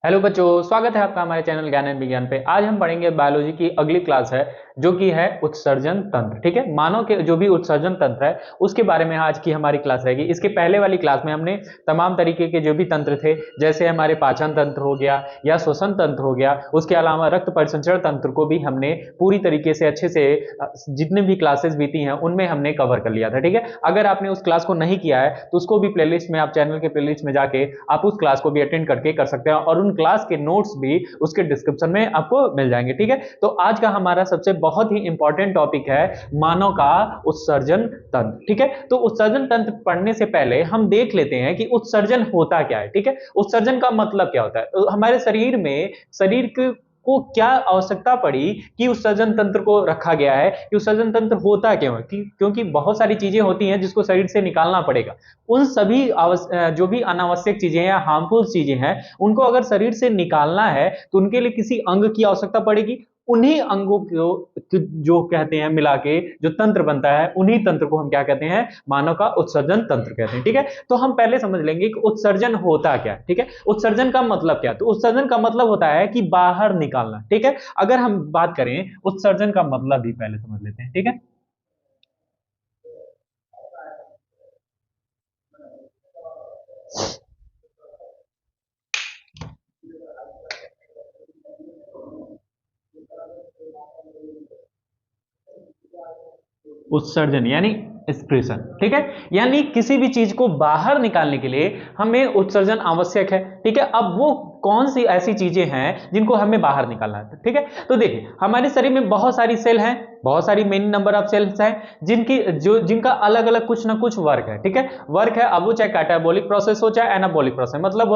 Hello बच्चों, स्वागत है आपका हमारे चैनल ज्ञान एंड विज्ञान पे। आज हम पढ़ेंगे बायोलॉजी की अगली क्लास है जो कि है उत्सर्जन तंत्र। ठीक है, मानव के जो भी उत्सर्जन तंत्र है उसके बारे में आज की हमारी क्लास रहेगी। इसके पहले वाली क्लास में हमने तमाम तरीके के जो भी तंत्र थे, जैसे हमारे पाचन तंत्र हो गया या श्वसन तंत्र हो गया, उसके अलावा रक्त परिसंचरण तंत्र को भी हमने पूरी तरीके से अच्छे से जितने भी क्लासेस बीती हैं उनमें हमने कवर कर लिया था। ठीक है, अगर आपने उस क्लास को नहीं किया है तो उसको भी प्लेलिस्ट में, आप चैनल के प्लेलिस्ट में जाके आप उस क्लास को भी अटेंड करके कर सकते हैं और उन क्लास के नोट्स भी उसके डिस्क्रिप्शन में आपको मिल जाएंगे। ठीक है, तो आज का हमारा सबसे बहुत ही इंपॉर्टेंट टॉपिक है मानव का उत्सर्जन तंत्र। ठीक है, तो उत्सर्जन तंत्र पढ़ने से पहले हम देख लेते हैं कि उत्सर्जन होता क्या है। ठीक है, उत्सर्जन का मतलब क्या होता है। हमारे शरीर में शरीर को क्या आवश्यकता पड़ी कि उत्सर्जन तंत्र को रखा गया है, कि उत्सर्जन तंत्र होता क्यों है, क्योंकि बहुत सारी चीजें होती हैं जिसको शरीर से निकालना पड़ेगा। उन सभी जो भी अनावश्यक चीजें या हार्मफुल चीजें हैं उनको अगर शरीर से निकालना है तो उनके लिए किसी अंग की आवश्यकता पड़ेगी। उन्हीं अंगों को जो कहते हैं मिला के जो तंत्र बनता है, उन्हीं तंत्र को हम क्या कहते हैं, मानव का उत्सर्जन तंत्र कहते हैं। ठीक है, तो हम पहले समझ लेंगे कि उत्सर्जन होता क्या है। ठीक है, उत्सर्जन का मतलब क्या है। तो उत्सर्जन का मतलब होता है कि बाहर निकालना। ठीक है, अगर हम बात करें उत्सर्जन का मतलब भी पहले समझ लेते हैं। ठीक है, उत्सर्जन यानी एक्सप्रेशन। ठीक है, यानी किसी भी चीज को बाहर निकालने के लिए हमें उत्सर्जन आवश्यक है। ठीक है, अब वो कौन सी ऐसी चीजें हैं जिनको हमें बाहर निकालना है। ठीक है, तो देखिए हमारे शरीर में बहुत सारी सेल हैं, बहुत सारी मेनी नंबर ऑफ सेल्स हैं जिनका अलग अलग कुछ ना कुछ वर्क है। ठीक है, वर्क है, अब वो चाहे कैटाबोलिक प्रोसेस हो चाहे एनाबोलिक प्रोसेस, मतलब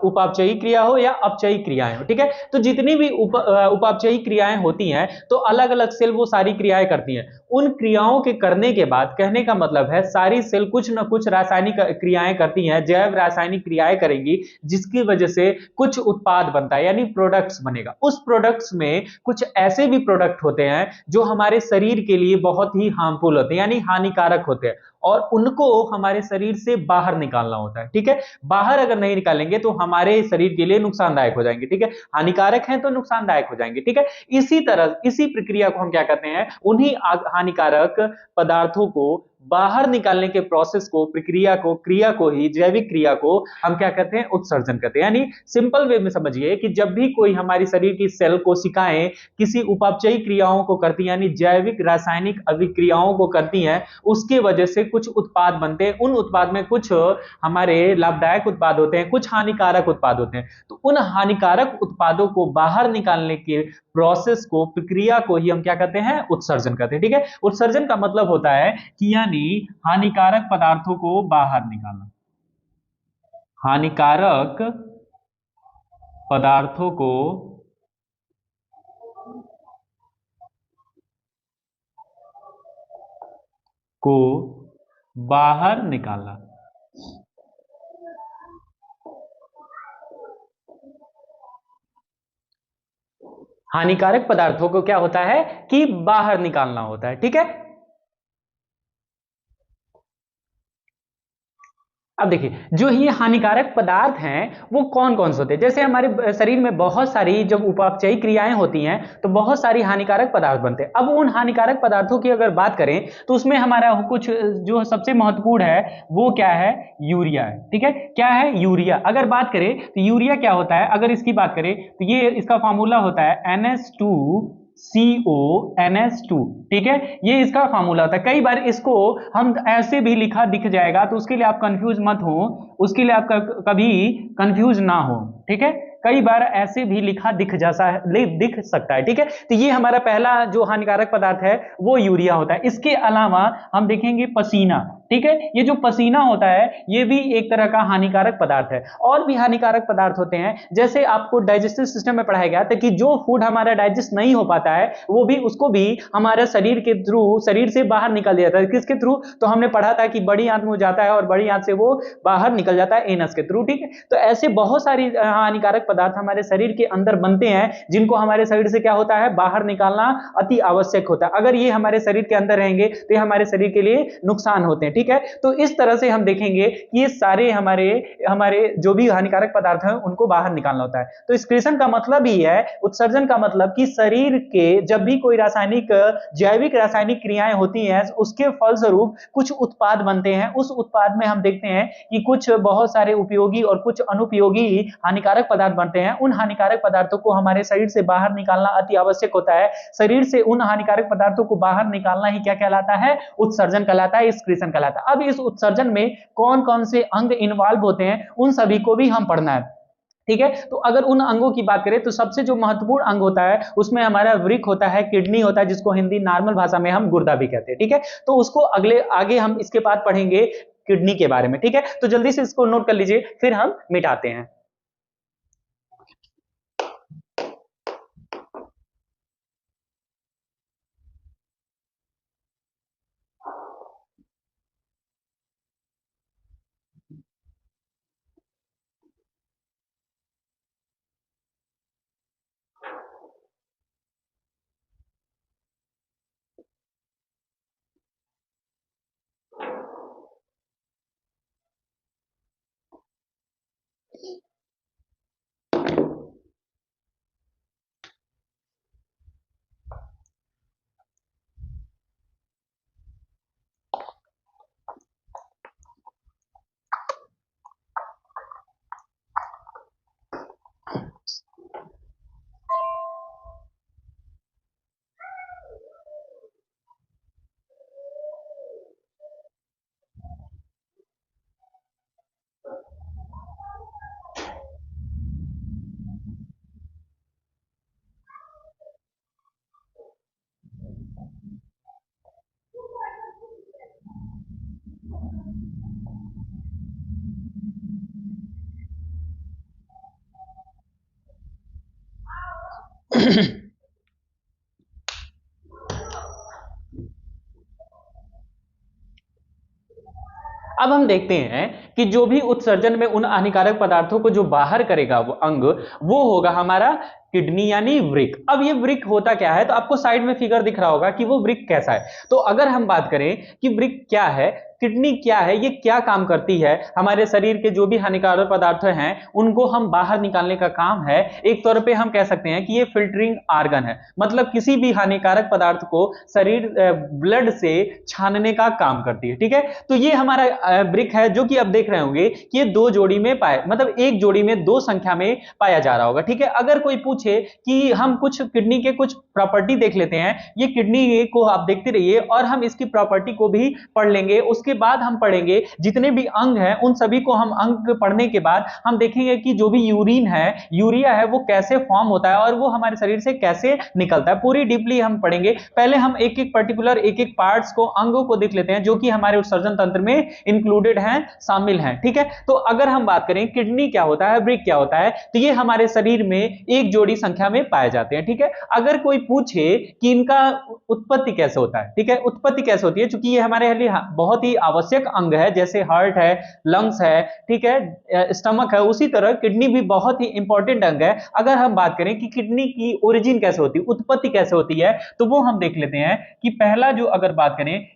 उपापचयी क्रिया हो या अपचयी क्रियाएं हो। ठीक है, तो जितनी भी उपापचयी क्रियाएं होती हैं तो अलग अलग सेल वो सारी क्रियाएं करती हैं। उन क्रियाओं के करने के बाद कहने का मतलब है सारी सेल कुछ ना कुछ रासायनिक क्रियाएं करती हैं, जैव रासायनिक क्रियाएं करेंगी, जिसकी वजह से कुछ उत्पाद बनता है यानी प्रोडक्ट्स बनेगा। उस प्रोडक्ट्स में कुछ ऐसे भी प्रोडक्ट होते हैं जो हमारे शरीर के लिए बहुत ही हार्मफुल होते हैं यानी हानिकारक होते हैं, और उनको हमारे शरीर से बाहर निकालना होता है। ठीक है, बाहर अगर नहीं निकालेंगे तो हमारे शरीर के लिए नुकसानदायक हो जाएंगे। ठीक है, हानिकारक हैं तो नुकसानदायक हो जाएंगे। ठीक है, इसी तरह इसी प्रक्रिया को हम क्या कहते हैं, उन्हीं हानिकारक पदार्थों को बाहर निकालने के प्रोसेस को, प्रक्रिया को, क्रिया को ही, जैविक क्रिया को हम क्या कहते हैं, उत्सर्जन कहते हैं। यानी सिंपल वे में समझिए कि जब भी कोई हमारी शरीर की सेल कोशिकाएं किसी उपापचयी क्रियाओं को करती हैं यानी जैविक रासायनिक अभिक्रियाओं को करती हैं, उसके वजह से कुछ उत्पाद बनते हैं। उन उत्पाद में कुछ हमारे लाभदायक उत्पाद होते हैं, कुछ हानिकारक उत्पाद होते हैं। तो उन हानिकारक उत्पादों को बाहर निकालने के प्रोसेस को, प्रक्रिया को ही हम क्या कहते हैं, उत्सर्जन कहते हैं। ठीक है, उत्सर्जन का मतलब होता है कि यानी हानिकारक पदार्थों को बाहर निकालना, हानिकारक पदार्थों को बाहर निकालना। हानिकारक पदार्थों को क्या होता है कि बाहर निकालना होता है। ठीक है, अब देखिए जो ये हानिकारक पदार्थ हैं वो कौन कौन से होते हैं। जैसे हमारे शरीर में बहुत सारी जब उपापचयी क्रियाएं होती हैं तो बहुत सारी हानिकारक पदार्थ बनते हैं। अब उन हानिकारक पदार्थों की अगर बात करें तो उसमें हमारा कुछ जो सबसे महत्वपूर्ण है वो क्या है, यूरिया है। ठीक है, क्या है, यूरिया। अगर बात करें तो यूरिया क्या होता है, अगर इसकी बात करें तो ये इसका फॉर्मूला होता है NH2CONH2। ठीक है, ये इसका फार्मूला होता है। कई बार इसको हम ऐसे भी लिखा दिख जाएगा तो उसके लिए आप कंफ्यूज मत हो, उसके लिए आप कभी कंफ्यूज ना हो। ठीक है, कई बार ऐसे भी लिखा दिख सकता है। ठीक है, तो ये हमारा पहला जो हानिकारक पदार्थ है वो यूरिया होता है। इसके अलावा हम देखेंगे पसीना। ठीक है, ये जो पसीना होता है ये भी एक तरह का हानिकारक पदार्थ है। और भी हानिकारक पदार्थ होते हैं, जैसे आपको डाइजेस्टिव सिस्टम में पढ़ाया गया था कि जो फूड हमारा डाइजेस्ट नहीं हो पाता है वो भी, उसको भी हमारे शरीर के थ्रू, शरीर से बाहर निकल जाता है। किसके थ्रू, तो हमने पढ़ा था कि बड़ी आंत में जाता है और बड़ी आंत से वो बाहर निकल जाता है एनस के थ्रू। ठीक है, तो ऐसे बहुत सारी हानिकारक पदार्थ हमारे शरीर के अंदर बनते हैं जिनको हमारे शरीर से क्या होता है, बाहर निकालना अति आवश्यक होता है। अगर ये हमारे शरीर के अंदर रहेंगे तो ये हमारे शरीर के लिए नुकसान होते हैं। ठीक है। तो इस तरह से हम देखेंगे कि ये सारे हमारे हमारे जो भी हानिकारक पदार्थ हैं उनको बाहर निकालना होता है। तो एक्सक्रीशन का मतलब ही है, उत्सर्जन का मतलब कि शरीर के जब भी कोई रासायनिक जैविक रासायनिक क्रियाएं होती हैं उसके फलस्वरूप कुछ उत्पाद बनते हैं। उस उत्पाद में हम देखते हैं कि कुछ बहुत सारे उपयोगी और कुछ अनुपयोगी हानिकारक पदार्थ बनते हैं। उन हानिकारक पदार्थों को हमारे शरीर से बाहर निकालना अति आवश्यक होता है। शरीर से उन हानिकारक पदार्थों को बाहर निकालना ही क्या कहलाता है? उत्सर्जन कहलाता है, एक्सक्रीशन कहलाता है। अब इस उत्सर्जन में कौन कौन से अंग इन्वॉल्व होते हैं उन सभी को भी हम पढ़ना है, ठीक है। तो अगर उन अंगों की बात करें तो सबसे जो महत्वपूर्ण अंग होता है उसमें हमारा वृक्क होता है, किडनी होता है, जिसको हिंदी नॉर्मल भाषा में हम गुर्दा भी कहते हैं, ठीक है। तो उसको अगले आगे हम इसके बाद पढ़ेंगे किडनी के बारे में, ठीक है। तो जल्दी से इसको नोट कर लीजिए, फिर हम मिटाते हैं। अब हम देखते हैं कि जो भी उत्सर्जन में उन हानिकारक पदार्थों को जो बाहर करेगा वो अंग, वो होगा हमारा किडनी यानी वृक्क। अब ये वृक्क होता क्या है, तो आपको साइड में फिगर दिख रहा होगा कि वो वृक्क कैसा है। तो अगर हम बात करें कि वृक्क क्या है, किडनी क्या है, ये क्या काम करती है, हमारे शरीर के जो भी हानिकारक पदार्थ हैं उनको हम बाहर निकालने का काम है। एक तौर पे हम कह सकते हैं कि ये फिल्टरिंग ऑर्गन है, मतलब किसी भी हानिकारक पदार्थ को शरीर ब्लड से छानने का काम करती है, ठीक है। तो ये हमारा वृक्क है, जो कि अब देख रहे होंगे कि ये दो जोड़ी में पाए, मतलब एक जोड़ी में दो संख्या में पाया जा रहा होगा, ठीक है। अगर कोई पूछे कि हम कुछ किडनी के कुछ प्रॉपर्टी देख लेते हैं, ये किडनी को आप देखते रहिए और हम इसकी प्रॉपर्टी को भी पढ़ लेंगे। उसके बाद हम पढ़ेंगे जितने भी अंग हैं उन सभी को हम अंग पढ़ने के बाद हम देखेंगे कि जो भी यूरिन है, यूरिया है, वो कैसे फॉर्म होता है और वो हमारे शरीर से कैसे निकलता है, पूरी डीपली हम पढ़ेंगे। पहले हम एक एक पर्टिकुलर एक एक पार्ट्स को, अंगों को देख लेते हैं जो कि हमारे उत्सर्जन तंत्र में इंक्लूडेड हैं, शामिल हैं, ठीक है। तो अगर हम बात करें किडनी क्या होता है, वृक्क क्या होता है, तो ये हमारे शरीर में एक जोड़ी संख्या में पाए जाते हैं, ठीक है। अगर कोई पूछे कि इनका उत्पत्ति कैसे होता है, ठीक है, उत्पत्ति कैसे होती है, क्योंकि ये हमारे लिए बहुत ही आवश्यक अंग है, जैसे हार्ट है, लंग्स है, ठीक है, स्टमक है, उसी तरह किडनी भी बहुत ही इंपॉर्टेंट अंग है। अगर हम बात करें कि किडनी की ओरिजिन कैसे होती है, उत्पत्ति कैसे होती है, तो वो हम देख लेते हैं कि पहला जो अगर बात करें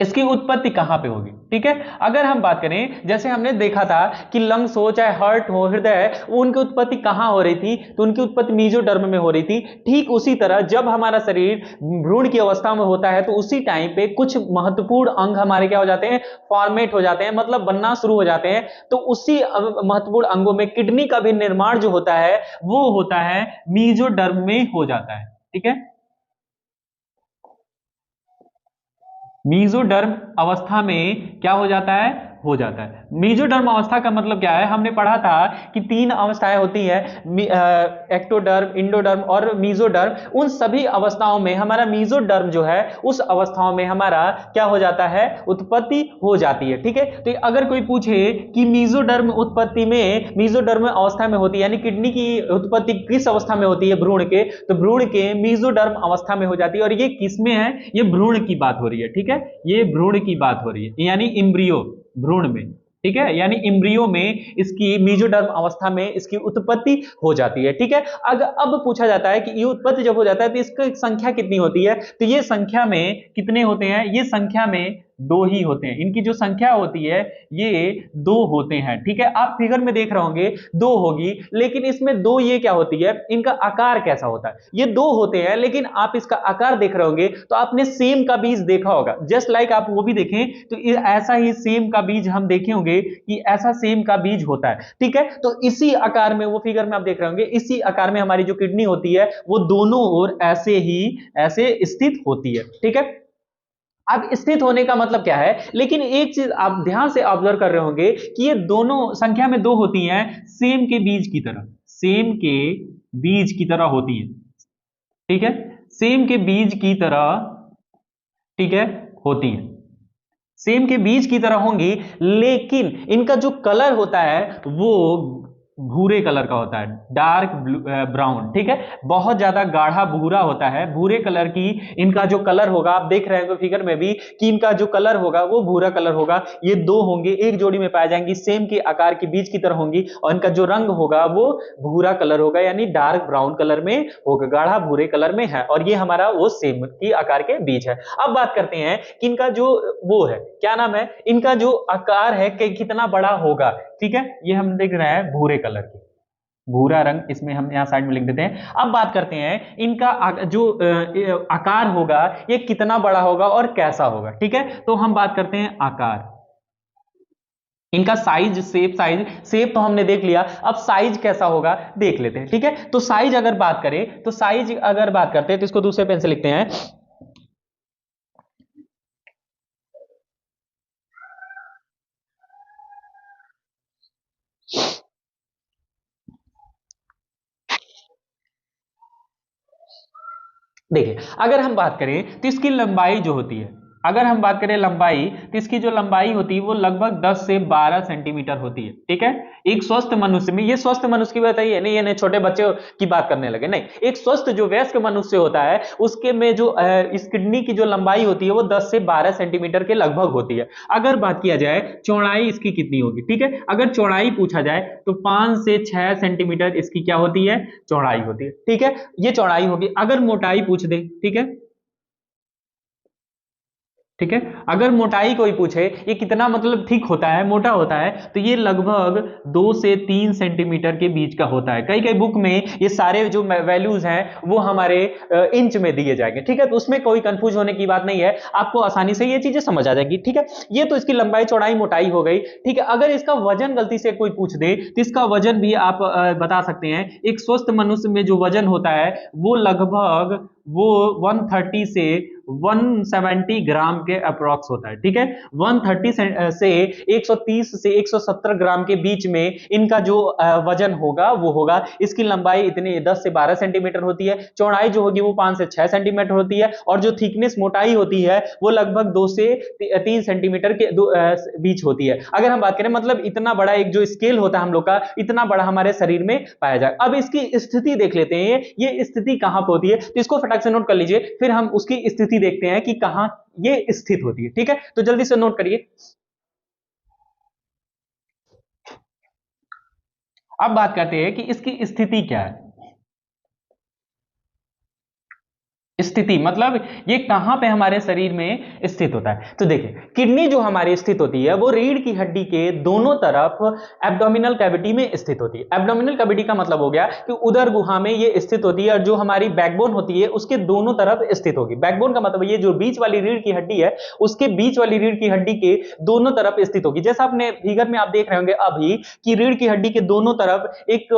इसकी उत्पत्ति कहां पे होगी, ठीक है। अगर हम बात करें, जैसे हमने देखा था कि लंग्स हो चाहे हार्ट हो, हृदय, उनकी उत्पत्ति कहां हो रही थी, तो उनकी उत्पत्ति मेसोडर्म में हो रही थी। ठीक उसी तरह जब हमारा शरीर भ्रूण की अवस्था में होता है तो उसी टाइम पे कुछ महत्वपूर्ण अंग हमारे क्या हो जाते हैं, फॉर्मेट हो जाते हैं, मतलब बनना शुरू हो जाते हैं। तो उसी महत्वपूर्ण अंगों में किडनी का भी निर्माण जो होता है वो होता है मेसोडर्म में हो जाता है, ठीक है। मीजोडर्म अवस्था में क्या हो जाता है, हो जाता है। मीजोडर्म अवस्था का मतलब क्या है, हमने पढ़ा था कि तीन अवस्थाएं होती है, एक्टोडर्म, इंडोडर्म और मीजोडर्म। उन सभी अवस्थाओं में हमारा मीजोडर्म जो है उस अवस्थाओं में हमारा क्या हो जाता है, उत्पत्ति हो जाती है, ठीक है। तो अगर कोई पूछे कि मीजोडर्म उत्पत्ति में, मीजोडर्म अवस्था में होती है यानी किडनी की उत्पत्ति किस अवस्था में होती है भ्रूण के, तो भ्रूण के मीजोडर्म अवस्था में हो जाती है। और ये किसमें है, ये भ्रूण की बात हो रही है, ठीक है, ये भ्रूण की बात हो रही है, यानी इम्ब्रियो, भ्रूण में, ठीक है, यानी एम्ब्रियो में इसकी मेसोडर्म अवस्था में इसकी उत्पत्ति हो जाती है। ठीक है, अगर अब पूछा जाता है कि ये उत्पत्ति जब हो जाता है तो इसकी संख्या कितनी होती है, तो ये संख्या में कितने होते हैं, ये संख्या में दो ही होते हैं, इनकी जो संख्या होती है ये दो होते हैं। ठीक है, आप फिगर में देख रहे होंगे दो होगी, लेकिन इसमें दो ये क्या होती है, इनका आकार कैसा होता है, ये दो होते हैं लेकिन आप इसका आकार देख रहे होंगे तो आपने सेम का बीज देखा होगा, जस्ट लाइक आप वो भी देखें तो ऐसा ही सेम का बीज हम देखे होंगे कि ऐसा सेम का बीज होता है। ठीक है, तो इसी आकार में वो फिगर में आप देख रहे होंगे, इसी आकार में हमारी जो किडनी होती है वो दोनों ओर ऐसे ही ऐसे स्थित होती है। ठीक है, अब स्थित होने का मतलब क्या है, लेकिन एक चीज आप ध्यान से ऑब्जर्व कर रहे होंगे कि ये दोनों संख्या में दो होती हैं, सेम के बीज की तरह, सेम के बीज की तरह होती है। ठीक है, सेम के बीज की तरह, ठीक है, होती है, सेम के बीज की तरह होंगी, लेकिन इनका जो कलर होता है वो भूरे कलर का होता है, डार्क ब्राउन। ठीक है, बहुत ज्यादा गाढ़ा भूरा होता है, भूरे कलर की इनका जो कलर होगा, आप देख रहे हैं फिगर में भी कि इनका जो कलर होगा वो भूरा कलर होगा। ये दो होंगे, एक जोड़ी में पाए जाएंगी, सेम के आकार की बीज की तरह होंगी और इनका जो रंग होगा वो भूरा कलर होगा, यानी डार्क ब्राउन कलर में होगा, गाढ़ा भूरे कलर में है, और ये हमारा वो सेम की आकार के बीज है। अब बात करते हैं कि इनका जो वो है, क्या नाम है, इनका जो आकार है कि कितना बड़ा होगा। ठीक है, ये हम देख रहे हैं भूरे कलर की, भूरा रंग इसमें हम यहां साइड में लिख देते हैं। अब बात करते हैं इनका जो आकार होगा ये कितना बड़ा होगा और कैसा होगा। ठीक है, तो हम बात करते हैं आकार, इनका साइज, शेप तो हमने देख लिया, अब साइज कैसा होगा देख लेते हैं। ठीक है, तो साइज अगर बात करें, तो साइज अगर बात करते हैं तो इसको दूसरे पेन से लिखते हैं। देखिए, अगर हम बात करें तो इसकी लंबाई जो होती है, अगर हम बात करें लंबाई, तो इसकी जो लंबाई होती है वो लगभग 10 से 12 सेंटीमीटर होती है। ठीक है, एक स्वस्थ मनुष्य में, ये स्वस्थ मनुष्य की बताइए नहीं, ये नहीं छोटे बच्चे की बात करने लगे, नहीं, एक स्वस्थ जो वयस्क मनुष्य होता है उसके में जो इस किडनी की जो लंबाई होती है वो 10 से 12 सेंटीमीटर के लगभग होती है। अगर बात किया जाए चौड़ाई इसकी कितनी होगी, ठीक है, अगर चौड़ाई पूछा जाए तो 5 से 6 सेंटीमीटर इसकी क्या होती है, चौड़ाई होती है। ठीक है, ये चौड़ाई होगी। अगर मोटाई पूछ दे, ठीक है, ठीक है, अगर मोटाई कोई पूछे ये कितना मतलब ठीक होता है, मोटा होता है, तो ये लगभग 2 से 3 सेंटीमीटर के बीच का होता है। कई कई बुक में ये सारे जो वैल्यूज हैं वो हमारे इंच में दिए जाएंगे। ठीक है, तो उसमें कोई कंफ्यूज होने की बात नहीं है, आपको आसानी से ये चीजें समझ आ जाएगी। ठीक है, ये तो इसकी लंबाई चौड़ाई मोटाई हो गई। ठीक है, अगर इसका वजन गलती से कोई पूछ दे तो इसका वजन भी आप बता सकते हैं। एक स्वस्थ मनुष्य में जो वजन होता है वो लगभग वो 130 से 170 ग्राम के अप्रोक्स होता है। ठीक है, 130 से 130 से 170 ग्राम के बीच में इनका जो वजन होगा वो होगा। इसकी लंबाई इतनी 10 से 12 सेंटीमीटर होती है, चौड़ाई जो होगी वो 5 से 6 सेंटीमीटर होती है, और जो थिकनेस मोटाई होती है वो लगभग 2 से 3 सेंटीमीटर के बीच होती है। अगर हम बात करें मतलब इतना बड़ा एक जो स्केल होता है हम लोग का, इतना बड़ा हमारे शरीर में पाया जाए। अब इसकी स्थिति देख लेते हैं, ये स्थिति कहां पर होती है, तो इसको फटाक से नोट कर लीजिए, फिर हम उसकी स्थिति देखते हैं कि कहां ये स्थित होती है। ठीक है, तो जल्दी से नोट करिए। अब बात करते हैं कि इसकी स्थिति क्या है। स्थिति मतलब ये कहां पे हमारे शरीर में स्थित होता है। तो देखिए, किडनी जो हमारी स्थित होती है वो रीढ़ की हड्डी के दोनों तरफ एब्डोमिनल कैविटी में स्थित होती है। एब्डोमिनल कैविटी का मतलब हो गया कि उदर गुहा में ये स्थित होती है, और जो हमारी बैकबोन होती है उसके दोनों तरफ स्थित होगी। बैकबोन का मतलब ये जो बीच वाली रीढ़ की हड्डी है उसके बीच वाली रीढ़ की हड्डी के दोनों तरफ स्थित होगी। जैसा आपने फिगर में आप देख रहे होंगे अभी कि रीढ़ की हड्डी के दोनों तरफ एक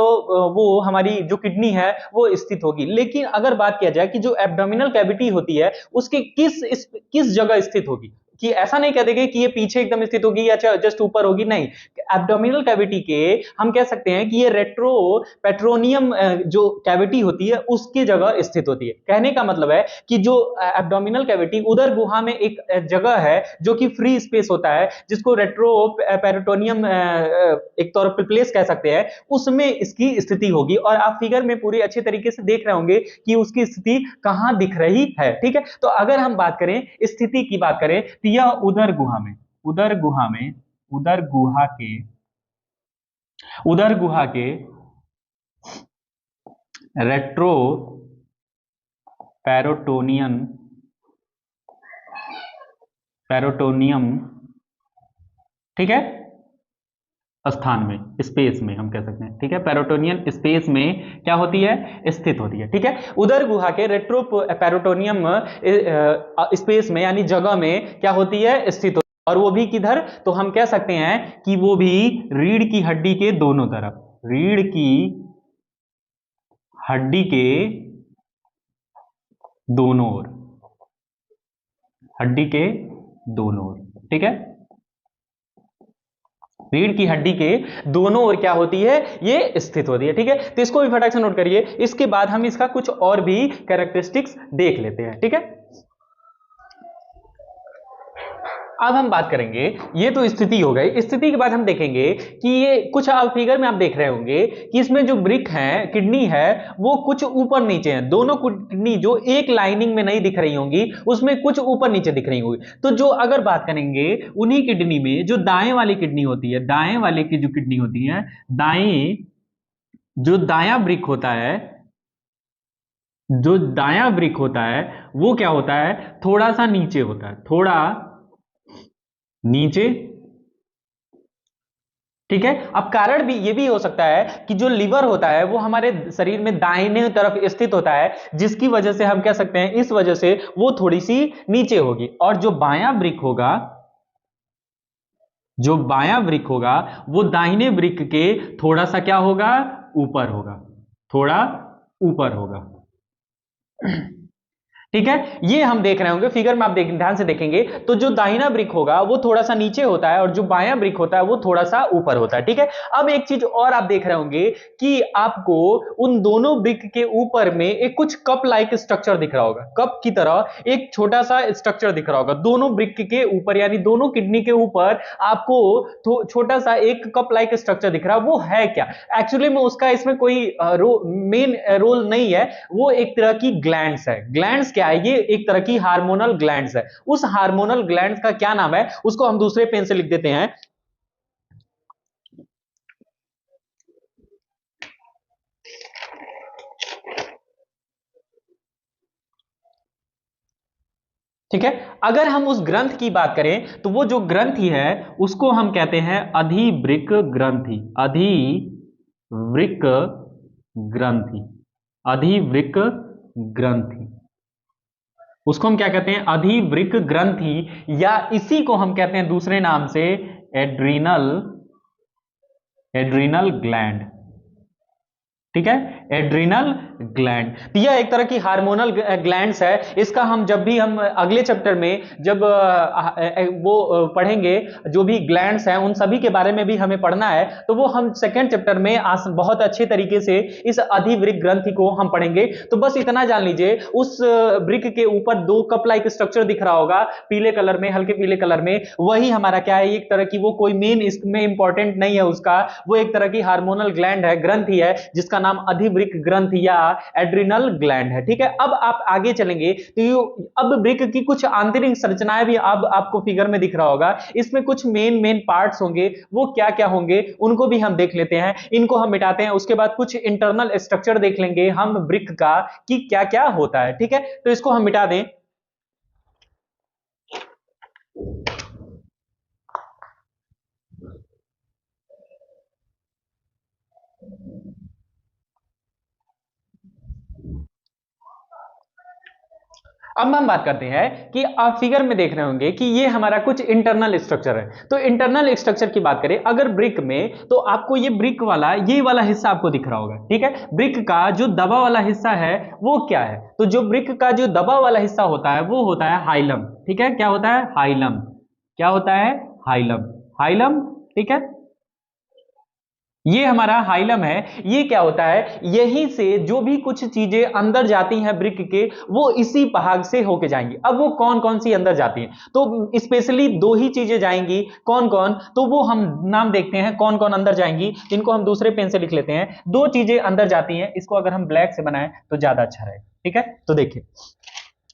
वो हमारी जो किडनी है वो स्थित होगी। लेकिन अगर बात किया जाए कि जो एब्डोमिनल कैविटी होती है उसके किस जगह स्थित होगी, कि ऐसा नहीं कह देंगे कि ये पीछे एकदम स्थित होगी या जस्ट ऊपर होगी, नहीं, एब्डोमिनल कैविटी के हम कह सकते हैं कि ये रेट्रो पेट्रोनियम जो कैविटी होती है उसकी जगह स्थित होती है। कहने का मतलब है कि जो एब्डोमिनल कैविटी उदर गुहा में एक जगह है जो कि फ्री स्पेस होता है, जिसको रेट्रो पेरिटोनियम एक तौर पर प्लेस कह सकते हैं, उसमें इसकी स्थिति होगी। और आप फिगर में पूरी अच्छी तरीके से देख रहे होंगे कि उसकी स्थिति कहां दिख रही है। ठीक है, तो अगर हम बात करें स्थिति की बात करें तो यह उदर गुहा में उदर गुहा के रेट्रो पेरोटोनियम, ठीक है, स्थान में, स्पेस में हम कह सकते हैं, ठीक है, पेरोटोनियन स्पेस में क्या होती है, स्थित होती है, ठीक है। उदर गुहा के रेट्रो पेरोटोनियम स्पेस में यानी जगह में क्या होती है, स्थित होती है। और वो भी किधर, तो हम कह सकते हैं कि वो भी रीढ़ की हड्डी के दोनों तरफ, रीढ़ की हड्डी के दोनों ओर, हड्डी के दोनों ओर, ठीक है, रीढ़ की हड्डी के दोनों ओर क्या होती है, ये स्थित होती है, ठीक है। तो इसको भी फटाक से नोट करिए। इसके बाद हम इसका कुछ और भी कैरेक्टरिस्टिक्स देख लेते हैं, ठीक है। अब हम बात करेंगे, ये तो स्थिति हो गई। स्थिति के बाद हम देखेंगे कि ये कुछ आप फिगर में आप देख रहे होंगे कि इसमें जो ब्रिक है, किडनी है, वो कुछ ऊपर नीचे है। दोनों किडनी जो एक लाइनिंग में नहीं दिख रही होंगी, उसमें कुछ ऊपर नीचे दिख रही होंगी। तो जो अगर बात करेंगे उन्हीं किडनी में जो दाएं वाली किडनी होती है, दाएं वाले की जो किडनी होती है, जो दायां ब्रिक होता है, जो दायां ब्रिक होता है, वो क्या होता है, थोड़ा सा नीचे होता है, थोड़ा नीचे, ठीक है। अब कारण भी ये भी हो सकता है कि जो लिवर होता है वो हमारे शरीर में दाहिने तरफ स्थित होता है, जिसकी वजह से हम कह सकते हैं इस वजह से वो थोड़ी सी नीचे होगी। और जो बायां ब्रिक होगा, जो बायां ब्रिक होगा, वो दाहिने ब्रिक के थोड़ा सा क्या होगा, ऊपर होगा, थोड़ा ऊपर होगा, ठीक है। ये हम देख रहे होंगे फिगर में, आप ध्यान से देखेंगे तो जो दाहिना ब्रिक होगा वो थोड़ा सा नीचे होता है और जो बायां ब्रिक होता है वो थोड़ा सा ऊपर होता है, ठीक है। अब एक चीज और आप देख रहे होंगे कि आपको उन दोनों ब्रिक के ऊपर में एक कुछ कप लाइक स्ट्रक्चर दिख रहा होगा, कप की तरह एक छोटा सा स्ट्रक्चर दिख रहा होगा दोनों ब्रिक के ऊपर, यानी दोनों किडनी के ऊपर आपको छोटा सा एक कप लाइक स्ट्रक्चर दिख रहा है। वो है क्या एक्चुअली में, उसका इसमें कोई मेन रोल नहीं है, वो एक तरह की ग्लैंड्स है। ग्लैंड्स क्या है, ये एक तरह की हार्मोनल ग्लैंड्स है। उस हार्मोनल ग्लैंड्स का क्या नाम है, उसको हम दूसरे पेन से लिख देते हैं, ठीक है। अगर हम उस ग्रंथ की बात करें तो वो जो ग्रंथि है उसको हम कहते हैं अधिवृक्क ग्रंथि, अधिवृक्क ग्रंथि, अधिवृक्क ग्रंथि, उसको हम क्या कहते हैं, अधिवृक्क ग्रंथि, या इसी को हम कहते हैं दूसरे नाम से एड्रीनल ग्लैंड, ठीक है, एड्रीनल ग्लैंड। तो यह एक तरह की हार्मोनल ग्लैंड्स है। इसका हम जब भी हम अगले चैप्टर में जब वो पढ़ेंगे, जो भी ग्लैंड्स हैं उन सभी के बारे में भी हमें पढ़ना है, तो वो हम सेकेंड चैप्टर में बहुत अच्छे तरीके से इस अधिवृक्क ग्रंथि को हम पढ़ेंगे। तो बस इतना जान लीजिए, उस वृक्क के ऊपर दो कप लाइक स्ट्रक्चर दिख रहा होगा पीले कलर में, हल्के पीले कलर में, वही हमारा क्या है, एक तरह की, वो कोई मेन इसमें इंपॉर्टेंट नहीं है उसका, वो एक तरह की हार्मोनल ग्लैंड है, ग्रंथि है, जिसका नाम अधिवृक्क ग्रंथि या एड्रिनल ग्लैंड है, ठीक है। अब आप आगे चलेंगे तो अब वृक्क की कुछ आंतरिक संरचनाएं भी अब आपको फिगर में दिख रहा होगा। इसमें कुछ मेन पार्ट्स होंगे, वो क्या क्या होंगे उनको भी हम देख लेते हैं, इनको हम मिटाते हैं। उसके बाद कुछ इंटरनल स्ट्रक्चर देख लेंगे हम वृक्क का कि क्या क्या होता है, ठीक है। तो इसको हम मिटा दें। अब हम बात करते हैं कि आप फिगर में देख रहे होंगे कि ये हमारा कुछ इंटरनल स्ट्रक्चर है। तो इंटरनल स्ट्रक्चर की बात करें अगर ब्रिक में, तो आपको ये ब्रिक वाला, ये वाला हिस्सा आपको दिख रहा होगा, ठीक है। ब्रिक का जो दबा वाला हिस्सा है वो क्या है, तो जो ब्रिक का जो दबा वाला हिस्सा होता है वो होता है हाइलम, ठीक है। क्या होता है, हाइलम, क्या होता है, हाइलम, हाइलम, ठीक है। ये हमारा हाइलम है। ये क्या होता है, यहीं से जो भी कुछ चीजें अंदर जाती हैं ब्रिक के, वो इसी भाग से होके जाएंगी। अब वो कौन कौन सी अंदर जाती हैं, तो स्पेशली दो ही चीजें जाएंगी। कौन कौन, तो वो हम नाम देखते हैं कौन कौन अंदर जाएंगी, इनको हम दूसरे पेन से लिख लेते हैं। दो चीजें अंदर जाती हैं, इसको अगर हम ब्लैक से बनाएं तो ज्यादा अच्छा रहेगा, ठीक है। तो देखिए,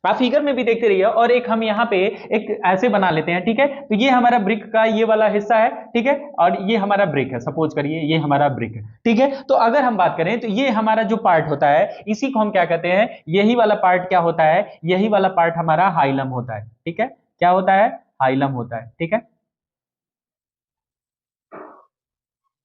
आप फिगर में भी देखते रहिए। और एक हम यहाँ पे एक ऐसे बना लेते हैं, ठीक है। तो ये हमारा ब्रिक का ये वाला हिस्सा है, ठीक है, और ये हमारा ब्रिक है, सपोज करिए ये हमारा ब्रिक है, ठीक है। तो अगर हम बात करें तो ये हमारा जो पार्ट होता है इसी को हम क्या कहते हैं, यही वाला पार्ट क्या होता है, यही वाला पार्ट हमारा हाइलम होता है, ठीक है। क्या होता है, हाइलम होता है, ठीक है,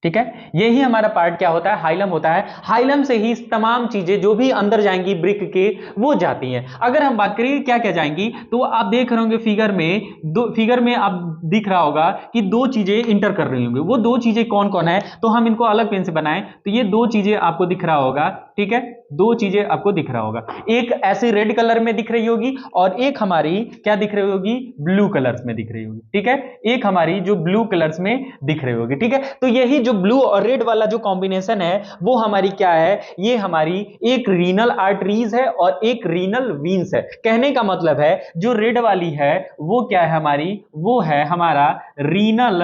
ठीक है। यही हमारा पार्ट क्या होता है, हाइलम होता है। हाइलम से ही तमाम चीजें जो भी अंदर जाएंगी ब्रिक के वो जाती हैं। अगर हम बात करें क्या क्या जाएंगी, तो आप देख रहे होंगे फिगर में, दो फिगर में आप दिख रहा होगा कि दो चीजें इंटर कर रही होंगी। वो दो चीजें कौन कौन है, तो हम इनको अलग पेन से बनाएं तो ये दो चीजें आपको दिख रहा होगा, ठीक है। दो चीजें आपको दिख रहा होगा, एक ऐसे रेड कलर में दिख रही होगी और एक हमारी क्या दिख रही होगी, ब्लू कलर्स में दिख रही होगी, ठीक है। एक हमारी जो ब्लू कलर्स में दिख रही होगी, ठीक है। तो यही जो ब्लू और रेड वाला जो कॉम्बिनेशन है वो हमारी क्या है, ये हमारी एक रीनल आर्टरीज है और एक रीनल वीन्स है। कहने का मतलब है जो रेड वाली है वो क्या है हमारी, वो है हमारा रीनल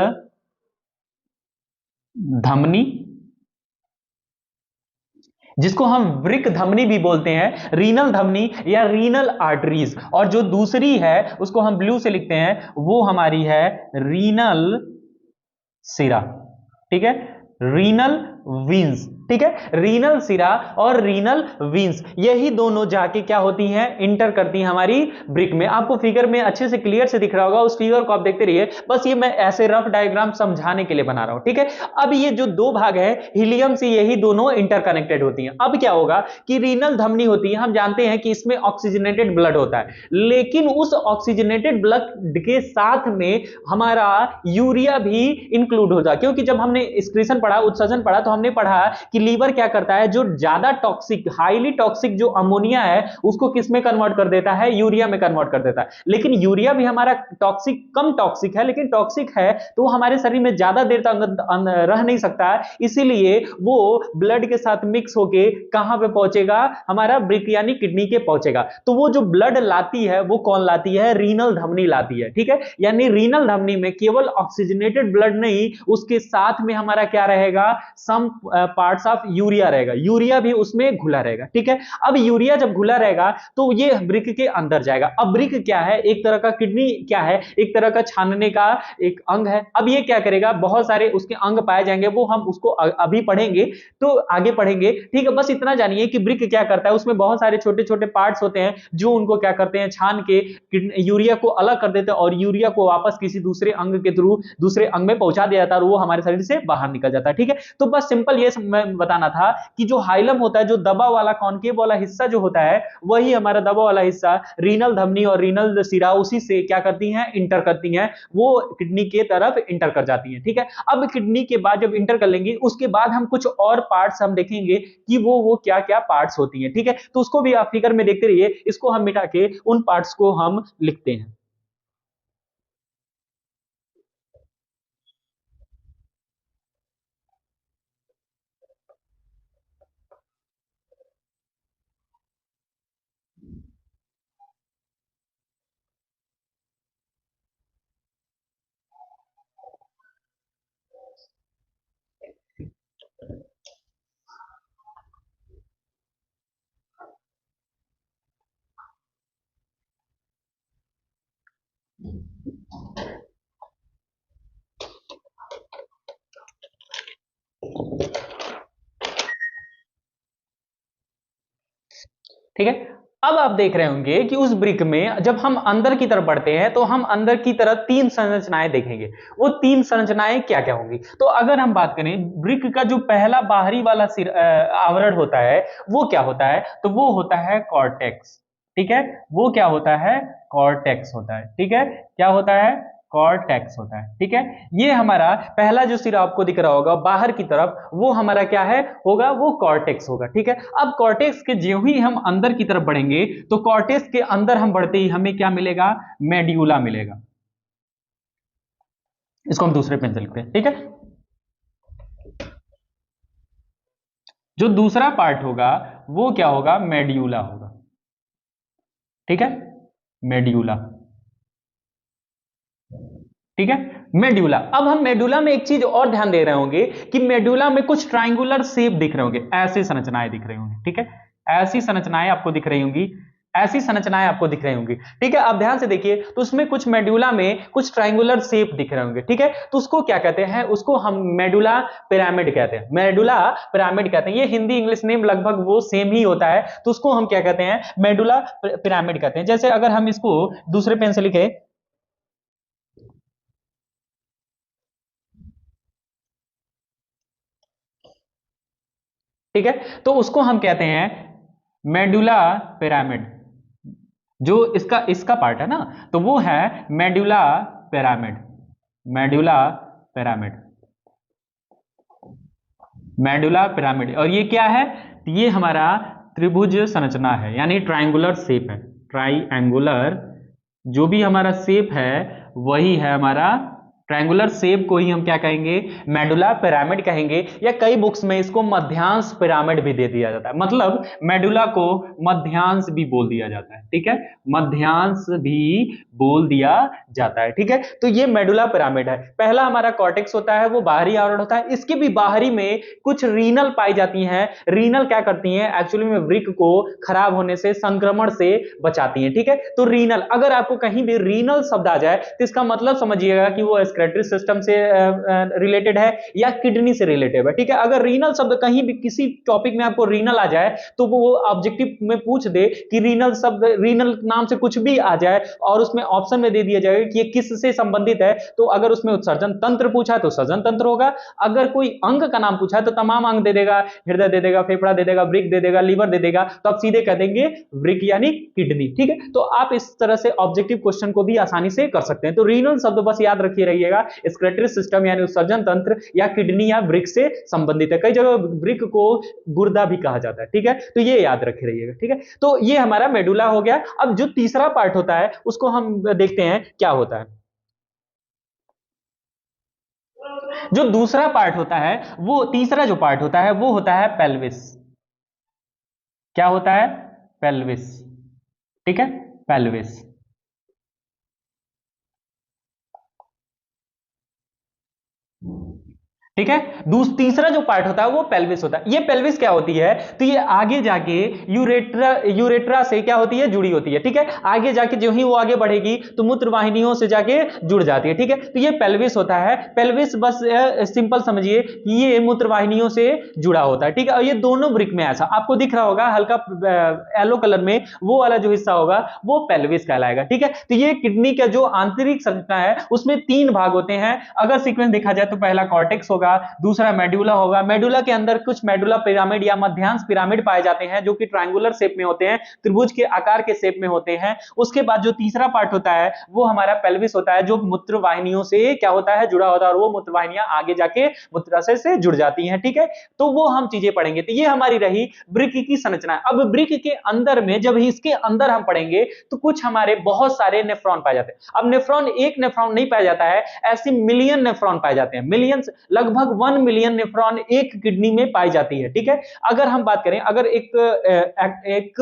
धमनी, जिसको हम वृक्क धमनी भी बोलते हैं, रीनल धमनी या रीनल आर्टरीज। और जो दूसरी है उसको हम ब्लू से लिखते हैं, वो हमारी है रीनल सिरा, ठीक है, रीनल वीन्स, ठीक है। रीनल सिरा और रीनल वीन्स यही दोनों जाके क्या होती हैं, इंटर करती हैं हमारी ब्रिक में। आपको फिगर में अच्छे से क्लियर से दिख रहा होगा, उस फिगर को आप देखते रहिए। बस ये मैं ऐसे रफ डायग्राम समझाने के लिए बना रहा हूं, ठीक है। अब ये जो दो भाग है हीलियम से यही दोनों इंटरकनेक्टेड होती हैं। अब क्या होगा कि रीनल धमनी होती है, हम जानते हैं कि इसमें ऑक्सीजनेटेड ब्लड होता है, लेकिन उस ऑक्सीजनेटेड ब्लड के साथ में हमारा यूरिया भी इंक्लूड होता है। क्योंकि जब हमने एक्सक्रीशन पढ़ा, उत्सर्जन पढ़ा, तो हमने पढ़ा कि लीवर क्या करता है, जो ज्यादा टॉक्सिक, हाईली टॉक्सिक जो अमोनिया है उसको किस में कन्वर्ट कर देता है, यूरिया में कन्वर्ट कर देता है। लेकिन यूरिया भी हमारा टॉक्सिक, कम टॉक्सिक है, लेकिन टॉक्सिक है तो वो हमारे शरीर में ज्यादा देर तक रह नहीं सकता है, इसीलिए वो ब्लड के साथ मिक्स होके कहां पे पहुंचेगा, हमारा ब्रिक यानी किडनी के पहुंचेगा। तो वो जो ब्लड लाती है वो कौन लाती है, रीनल धमनी लाती है, ठीक है। यानी रीनल धमनी में केवल ऑक्सीजनेटेड ब्लड नहीं, उसके साथ में हमारा क्या रहेगा, सम पार्ट्स ऑफ यूरिया रहेगा, यूरिया भी उसमें घुला रहेगा, ठीक है। अब यूरिया जब घुला रहेगा तो ये ब्रिक के अंदर जाएगा। अब ब्रिक क्या है, एक तरह का किडनी क्या है, एक तरह का छानने का एक अंग है। अब ये क्या करेगा, बहुत सारे उसके अंग पाए जाएंगे, वो हम उसको अभी पढ़ेंगे, तो आगे पढ़ेंगे, ठीक है। बस इतना जानिए कि ब्रिक क्या करता है, उसमें बहुत सारे छोटे छोटे पार्ट्स होते हैं जो उनको क्या करते हैं, छान के यूरिया को अलग कर देते हैं और यूरिया को वापस किसी दूसरे अंग के थ्रू दूसरे अंग में पहुंचा दिया जाता है और वो हमारे शरीर से बाहर निकल जाता है, ठीक है। तो बस सिंपल ये मैं बताना था कि जो हाइलम होता है, जो दबा वाला कॉनकेव वाला हिस्सा जो होता है, वही हमारा दबा वाला हिस्सा रीनल धमनी और रीनल सिरा उसी से क्या करती हैं, इंटर करती हैं, वो किडनी के तरफ इंटर कर जाती हैं, ठीक है। अब किडनी के बाद जब इंटर कर लेंगी, उसके बाद हम कुछ और पार्ट्स हम देखेंगे कि वो क्या क्या पार्ट्स होती हैं, ठीक है। तो उसको भी आप फिगर में देखते रहिए, इसको हम मिटा के उन पार्ट्स को हम लिखते हैं। ठीक है। अब आप देख रहे होंगे कि उस ब्रिक में जब हम अंदर की तरफ बढ़ते हैं तो हम अंदर की तरफ तीन संरचनाएं देखेंगे। वो तीन संरचनाएं क्या क्या होंगी, तो अगर हम बात करें ब्रिक का जो पहला बाहरी वाला आवरण होता है वो क्या होता है, तो वो होता है कॉर्टेक्स, ठीक है। वो क्या होता है, कॉर्टेक्स होता है, ठीक है। क्या होता है, कॉर्टेक्स होता है, ठीक है। ये हमारा पहला जो सिरा आपको दिख रहा होगा बाहर की तरफ, वो हमारा क्या है होगा, वो कॉर्टेक्स होगा, ठीक है। अब कॉर्टेक्स के ज्यों ही हम अंदर की तरफ बढ़ेंगे तो कॉर्टेक्स के अंदर हम बढ़ते ही हमें क्या मिलेगा, मेड्यूला मिलेगा। इसको हम दूसरे पेन से लिखते हैं, ठीक है। जो दूसरा पार्ट होगा वो क्या होगा, मेड्यूला होगा, ठीक है, मेड्यूला, ठीक है, मेडुला। अब हम मेडुला में एक चीज और ध्यान दे रहे होंगे कि मेडुला में कुछ ट्राइंगुलर शेप दिख रहे होंगे, ऐसी संरचनाएं दिख रही होंगी, ठीक है। ऐसी संरचनाएं आपको दिख रही होंगी, ऐसी संरचनाएं आपको दिख रही होंगी। ठीक है, अब ध्यान से देखिए, तो उसमें कुछ मेडुला में कुछ ट्रायंगुलर शेप दिख रहे होंगे। ठीक है, तो उसको क्या कहते हैं, उसको हम मेडुला पिरामिड कहते हैं, मेडुला पिरामिड कहते हैं। ये हिंदी इंग्लिश नेम लगभग वो सेम ही होता है, तो उसको हम क्या कहते हैं, मेडुला पिरामिड कहते हैं। जैसे अगर हम इसको दूसरे पेन से लिखे, ठीक है, तो उसको हम कहते हैं मेडुला पिरामिड। जो इसका इसका पार्ट है ना, तो वो है medulla pyramid, medulla pyramid, medulla pyramid. और ये क्या है, ये हमारा त्रिभुज संरचना है, यानी ट्रायंगुलर शेप है, ट्रायंगुलर जो भी हमारा शेप है वही है हमारा ट्रायंगुलर शेप को ही हम क्या कहेंगे, मेडुला पिरामिड कहेंगे, या कई बुक्स में इसको मध्यांश पिरामिड भी दे दिया जाता है। मतलब मेडुला को मध्यांश भी बोल दिया जाता है। ठीक है, मध्यांश भी बोल दिया जाता है। ठीक है, तो ये मेडुला पिरामिड है। पहला हमारा कॉर्टेक्स होता है, वो बाहरी आवरण होता है। इसके भी बाहरी में कुछ रीनल पाई जाती हैं। रीनल क्या करती हैं, एक्चुअली में वृक्क को खराब होने से, संक्रमण से बचाती हैं। ठीक है, तो रीनल, अगर आपको कहीं भी रीनल शब्द आ जाए तो इसका मतलब समझिएगा कि वो एक्सक्रीटरी सिस्टम से रिलेटेड है या किडनी से रिलेटेड है। ठीक है, अगर रीनल शब्द कहीं भी किसी टॉपिक में आपको रीनल आ जाए तो वो ऑब्जेक्टिव में पूछ दे कि रीनल शब्द, रीनल नाम से कुछ भी आ जाए और उसमें ऑप्शन में दे दिया जाएगा कि ये किस से संबंधित है, तो अगर उसमें उत्सर्जन तंत्र पूछा तो उत्सर्जन तंत्र होगा। अगर कोई अंग का नाम पूछा तो तमाम अंग दे देगा, हृदय दे देगा, फेफड़ा दे देगा, वृक्क दे देगा, लीवर दे देगा, तो आप सीधे कह देंगे वृक्क यानी किडनी। ठीक है, तो आप इस तरह से ऑब्जेक्टिव क्वेश्चन को भी आसानी से कर सकते हैं। तो रीनल शब्द बस याद रखिए रहिएगा, एक्सक्रीटरी सिस्टम यानी उत्सर्जन तंत्र, या किडनी या वृक्क से संबंधित है। कई जगह वृक्क को गुर्दा भी कहा जाता है। ठीक है, तो ये याद रखे रहिएगा। ठीक है, तो ये हमारा मेडुला हो गया। अब जो तीसरा पार्ट होता है उसको हम देखते हैं क्या होता है। जो दूसरा पार्ट होता है, वो तीसरा जो पार्ट होता है वो होता है पेल्विस। क्या होता है, पेल्विस। ठीक है, पेल्विस। ठीक है, तीसरा जो पार्ट होता है वो पेल्विस होता है। ये पेल्विस क्या होती है, तो ये आगे जाके यूरेट्रा, यूरेट्रा से क्या होती है, जुड़ी होती है। ठीक है, आगे जाके जो ही वो आगे बढ़ेगी तो मूत्र वाहिनियों से जाके जुड़ जाती है। ठीक है, तो ये पेल्विस होता है। पेल्विस बस सिंपल समझिए कि ये मूत्र वाहिनियों से जुड़ा होता है। ठीक है, और ये दोनों वृक्क में ऐसा आपको दिख रहा होगा हल्का येलो कलर में, वो वाला जो हिस्सा होगा वो पेल्विस कहलाएगा। ठीक है, तो ये किडनी का जो आंतरिक संरचना है उसमें तीन भाग होते हैं। अगर सीक्वेंस देखा जाए तो पहला कॉर्टेक्स होगा, दूसरा मेडुला होगा, मेडुला के अंदर कुछ मेडुला पिरामिड या मध्यांश पिरामिड पाए जाते हैं जो कि ट्रायंगुलर शेप में होते हैं, त्रिभुज के आकार के शेप में होते हैं। उसके बाद जो तीसरा पार्ट होता है वो हमारा पेल्विस होता है, जो मूत्र वाहिनियों से क्या होता है, जुड़ा होता है, और वो मूत्र वाहिनियां आगे जाके मूत्राशय से जुड़ जाती हैं। ठीक है, तो वो हम चीजें पढ़ेंगे। तो ये हमारी रही वृक्क की संरचना। अब वृक्क के अंदर में जब इसके अंदर हम पढ़ेंगे तो कुछ हमारे बहुत सारे नेफ्रॉन पाए जाते हैं। अब नेफ्रॉन एक नेफ्रॉन नहीं पाया जाता है, ऐसे मिलियन नेफ्रॉन पाए जाते हैं, मिलियंस, लगभग 1 मिलियन नेफ्रॉन एक किडनी में पाई जाती है। ठीक है, अगर हम बात करें, अगर एक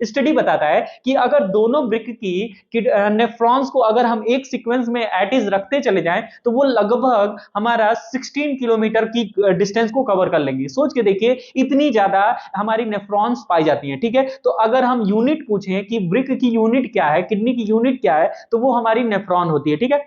स्टडी बताता है कि अगर दोनों वृक्क की नेफ्रॉन्स को अगर हम एक सीक्वेंस में एट इज रखते चले जाएं तो वो लगभग हमारा 16 किलोमीटर की डिस्टेंस को कवर कर लेंगे। सोच के देखिए, इतनी ज्यादा हमारी नेफ्रॉन्स पाई जाती हैं। ठीक है, तो अगर हम यूनिट पूछें कि वृक्क की यूनिट क्या है, किडनी की यूनिट क्या है, तो वो हमारी नेफ्रॉन होती है। ठीक है,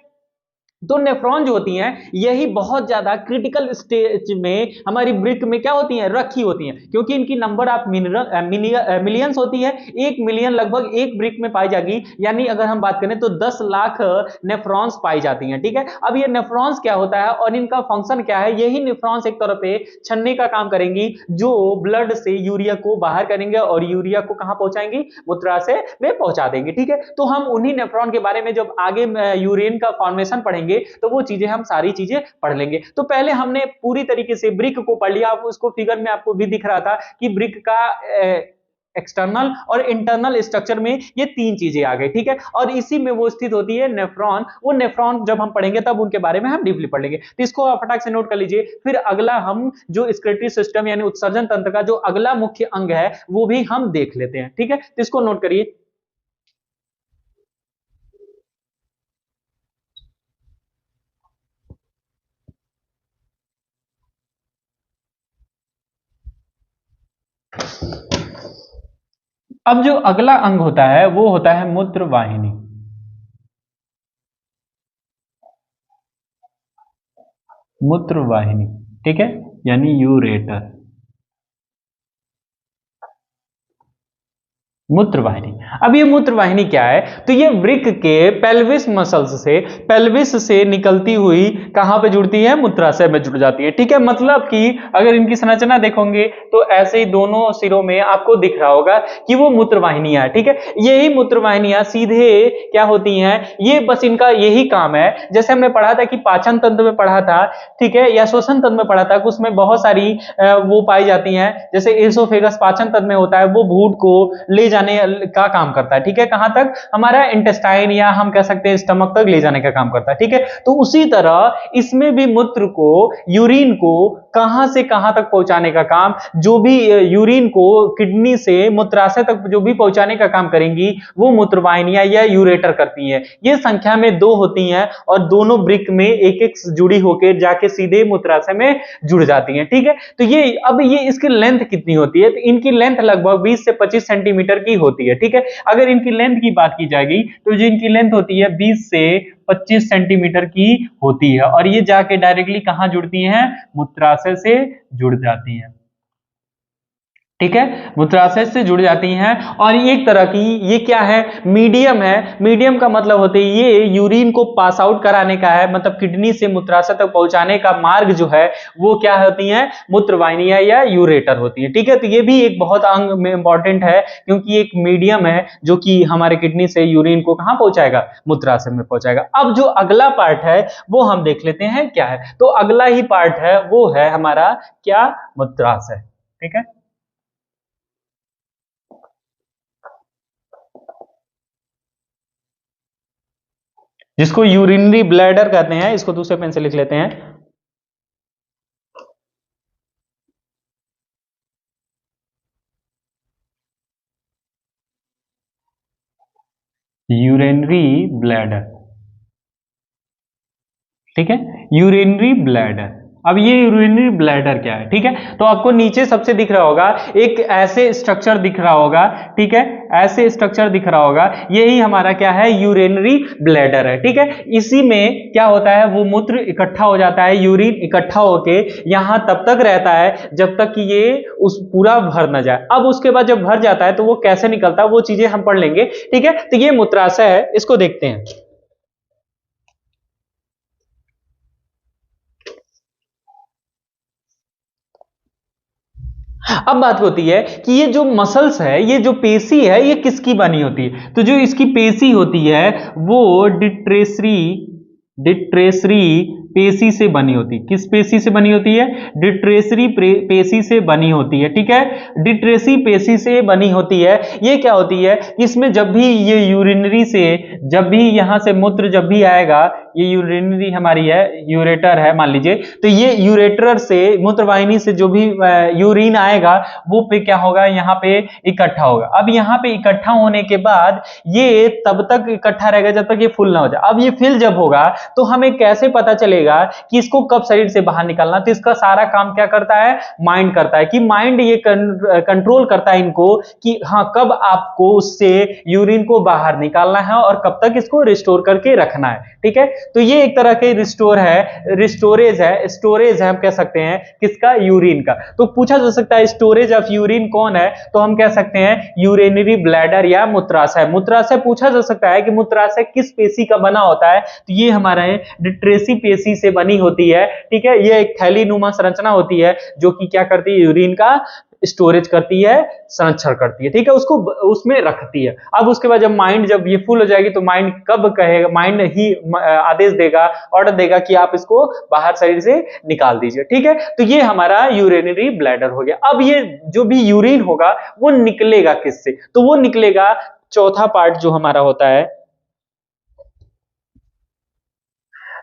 तो नेफ्रॉन जो होती हैं यही बहुत ज्यादा क्रिटिकल स्टेज में हमारी वृक्क में क्या होती हैं, रखी होती हैं, क्योंकि इनकी नंबर ऑफ मिलियंस होती है। 1 मिलियन लगभग एक वृक्क में पाई जाएगी, यानी अगर हम बात करें तो 10 लाख नेफ्रॉन्स पाई जाती हैं। ठीक है, अब ये नेफ्रॉन्स क्या होता है और इनका फंक्शन क्या है, यही नेफ्रॉन्स एक तरह पे छन्ने का काम करेंगी, जो ब्लड से यूरिया को बाहर करेंगे और यूरिया को कहां पहुंचाएंगी, मूत्राशय में पहुंचा देंगे। ठीक है, तो हम उन्हीं नेफ्रॉन के बारे में जब आगे यूरिन का फॉर्मेशन पढ़ेंगे तो वो चीजें हम सारी चीजें पढ़ लेंगे। तो पहले हमने पूरी तरीके से वृक्क को पढ़ लिया। आप उसको फिगर में आपको भी दिख रहा था कि वृक्क का एक्सटर्नल और इंटरनल स्ट्रक्चर में ये तीन चीजें आ गई। ठीक है, और इसी में वो स्थित होती है नेफ्रॉन। वो नेफ्रॉन जब हम पढ़ेंगे तब उनके बारे में हम डीपली पढ़ लेंगे। तो इसको आप फटाक से नोट कर लीजिए। फिर अगला हम जो एक्सक्रीटरी सिस्टम यानी उत्सर्जन तंत्र का जो अगला मुख्य अंग है वो भी हम देख लेते हैं। ठीक है, तो इसको नोट करिए। अब जो अगला अंग होता है वो होता है मूत्र वाहिनी। मूत्र वाहिनी, ठीक है, यानी यूरेटर। मूत्रवाहिनी। अब ये मूत्रवाहिनी क्या है? तो ये वृक्क के पेल्विस मसल्स से, पेल्विस से निकलती हुई कहां पे जुड़ती है? मूत्राशय में जुड़ जाती है, ठीक है। मतलब कि अगर इनकी संरचना देखोगे तो ऐसे ही दोनों सिरों में आपको दिख रहा होगा कि वो मूत्रवाहिनियां है, ठीक है। यही मूत्रवाहिनियां सीधे क्या होती हैं? ये बस इनका यही काम है। जैसे हमने पढ़ा था कि पाचन तंत्र में पढ़ा था, ठीक है, या श्वसन तंत्र में पढ़ा था, उसमें बहुत सारी वो पाई जाती हैं। जैसे एसोफेगस पाचन तंत्र में होता है, वो भूड को ले जाने का काम करता है, ठीक है। कहां तक? हमारा इंटेस्टाइन या हम कह सकते हैं स्टमक तक ले जाने का काम करता है, ठीक है। तो उसी तरह इसमें भी मूत्र को, यूरिन को कहां से कहां तक पहुंचाने का काम, जो भी यूरिन को किडनी से मूत्राशय तक जो भी पहुंचाने का काम करेंगी वो मूत्रवाहिनियां या यूरेटर करती हैं। ये संख्या में 2 होती हैं और दोनों वृक्क में एक एक जुड़ी होकर जाके सीधे मूत्राशय में जुड़ जाती हैं, ठीक है। तो ये अब ये इसकी लेंथ कितनी होती है? तो इनकी लेंथ लगभग 20 से 25 सेंटीमीटर की होती है, ठीक है। अगर इनकी लेंथ की बात की जाएगी तो जो इनकी लेंथ होती है 20 से 25 सेंटीमीटर की होती है और ये जाके डायरेक्टली कहां जुड़ती हैं? मूत्राशय से जुड़ जाती हैं, ठीक है। मूत्राशय से जुड़ जाती हैं और एक तरह की ये क्या है? मीडियम है। मीडियम का मतलब होता है ये यूरिन को पास आउट कराने का है, मतलब किडनी से मूत्राशय तक पहुंचाने का मार्ग जो है वो क्या होती है? मूत्रवाहिनियां या यूरेटर होती है, ठीक है। तो ये भी एक बहुत अंग में इंपॉर्टेंट है क्योंकि एक मीडियम है जो कि हमारे किडनी से यूरिन को कहां पहुंचाएगा? मूत्राशय में पहुंचाएगा। अब जो अगला पार्ट है वो हम देख लेते हैं क्या है। तो अगला ही पार्ट है वो है हमारा क्या? मूत्राशय, ठीक है। जिसको यूरिनरी ब्लैडर कहते हैं, इसको दूसरे पेन से लिख लेते हैं। यूरिनरी ब्लैडर, ठीक है, यूरिनरी ब्लैडर। अब ये यूरिनरी ब्लैडर क्या है? ठीक है, तो आपको नीचे सबसे दिख रहा होगा एक ऐसे स्ट्रक्चर दिख रहा होगा, ठीक है, ऐसे स्ट्रक्चर दिख रहा होगा, यही हमारा क्या है? यूरिनरी ब्लैडर है, ठीक है। इसी में क्या होता है? वो मूत्र इकट्ठा हो जाता है, यूरिन इकट्ठा होके यहां तब तक रहता है जब तक कि ये उस पूरा भर ना जाए। अब उसके बाद जब भर जाता है तो वो कैसे निकलता है वो चीजें हम पढ़ लेंगे, ठीक है। तो ये मूत्राशय है, इसको देखते हैं। अब बात होती है कि ये जो मसल्स है, ये जो पेशी है, ये किसकी बनी होती है? तो जो इसकी पेशी होती है वो डिट्रेसरी डिट्रेसरी पेशी से बनी होती है। किस पेशी से बनी होती है? डिट्रेसरी पेशी से बनी होती है, ठीक है। डिट्रेसी पेशी से बनी होती है। ये क्या होती है? इसमें जब भी ये यूरिनरी से, जब भी यहां से मूत्र जब भी आएगा, ये यूरिनरी हमारी है, यूरेटर है मान लीजिए, तो ये यूरेटर से, मूत्रवाहिनी से जो भी यूरिन आएगा वो पे क्या होगा? यहाँ पे इकट्ठा होगा। अब यहाँ पे इकट्ठा होने के बाद ये तब तक इकट्ठा रहेगा जब तक ये फुल ना हो जाए। अब ये फिल जब होगा तो हमें कैसे पता चलेगा कि इसको कब शरीर से बाहर निकालना? तो इसका सारा काम क्या करता है? माइंड करता है, कि माइंड ये कंट्रोल करता है इनको कि हाँ कब आपको उससे यूरिन को बाहर निकालना है और कब तक इसको रिस्टोर करके रखना है, ठीक है। तो ये एक तरह के रिस्टोर है, स्टोरेज है हम कह सकते हैं किसका? यूरिन का। तो पूछा जा सकता है स्टोरेज ऑफ यूरिन कौन है? तो हम कह सकते हैं यूरिनरी ब्लैडर या मूत्राशय। मूत्राशय पूछा जा सकता है कि मूत्राशय किस पेशी का बना होता है? तो ये हमारे डिट्रेसी पेशी से बनी होती है, ठीक है। ये एक थैली नुमा संरचना होती है जो कि क्या करती है? यूरिन का स्टोरेज करती है, संरक्षण करती है, ठीक है, उसको उसमें रखती है। अब उसके बाद जब माइंड, जब ये फुल हो जाएगी तो माइंड कब कहेगा? माइंड ही आदेश देगा, ऑर्डर देगा कि आप इसको बाहर शरीर से निकाल दीजिए, ठीक है। तो ये हमारा यूरिनरी ब्लैडर हो गया। अब ये जो भी यूरिन होगा वो निकलेगा किससे? तो वो निकलेगा, चौथा पार्ट जो हमारा होता है,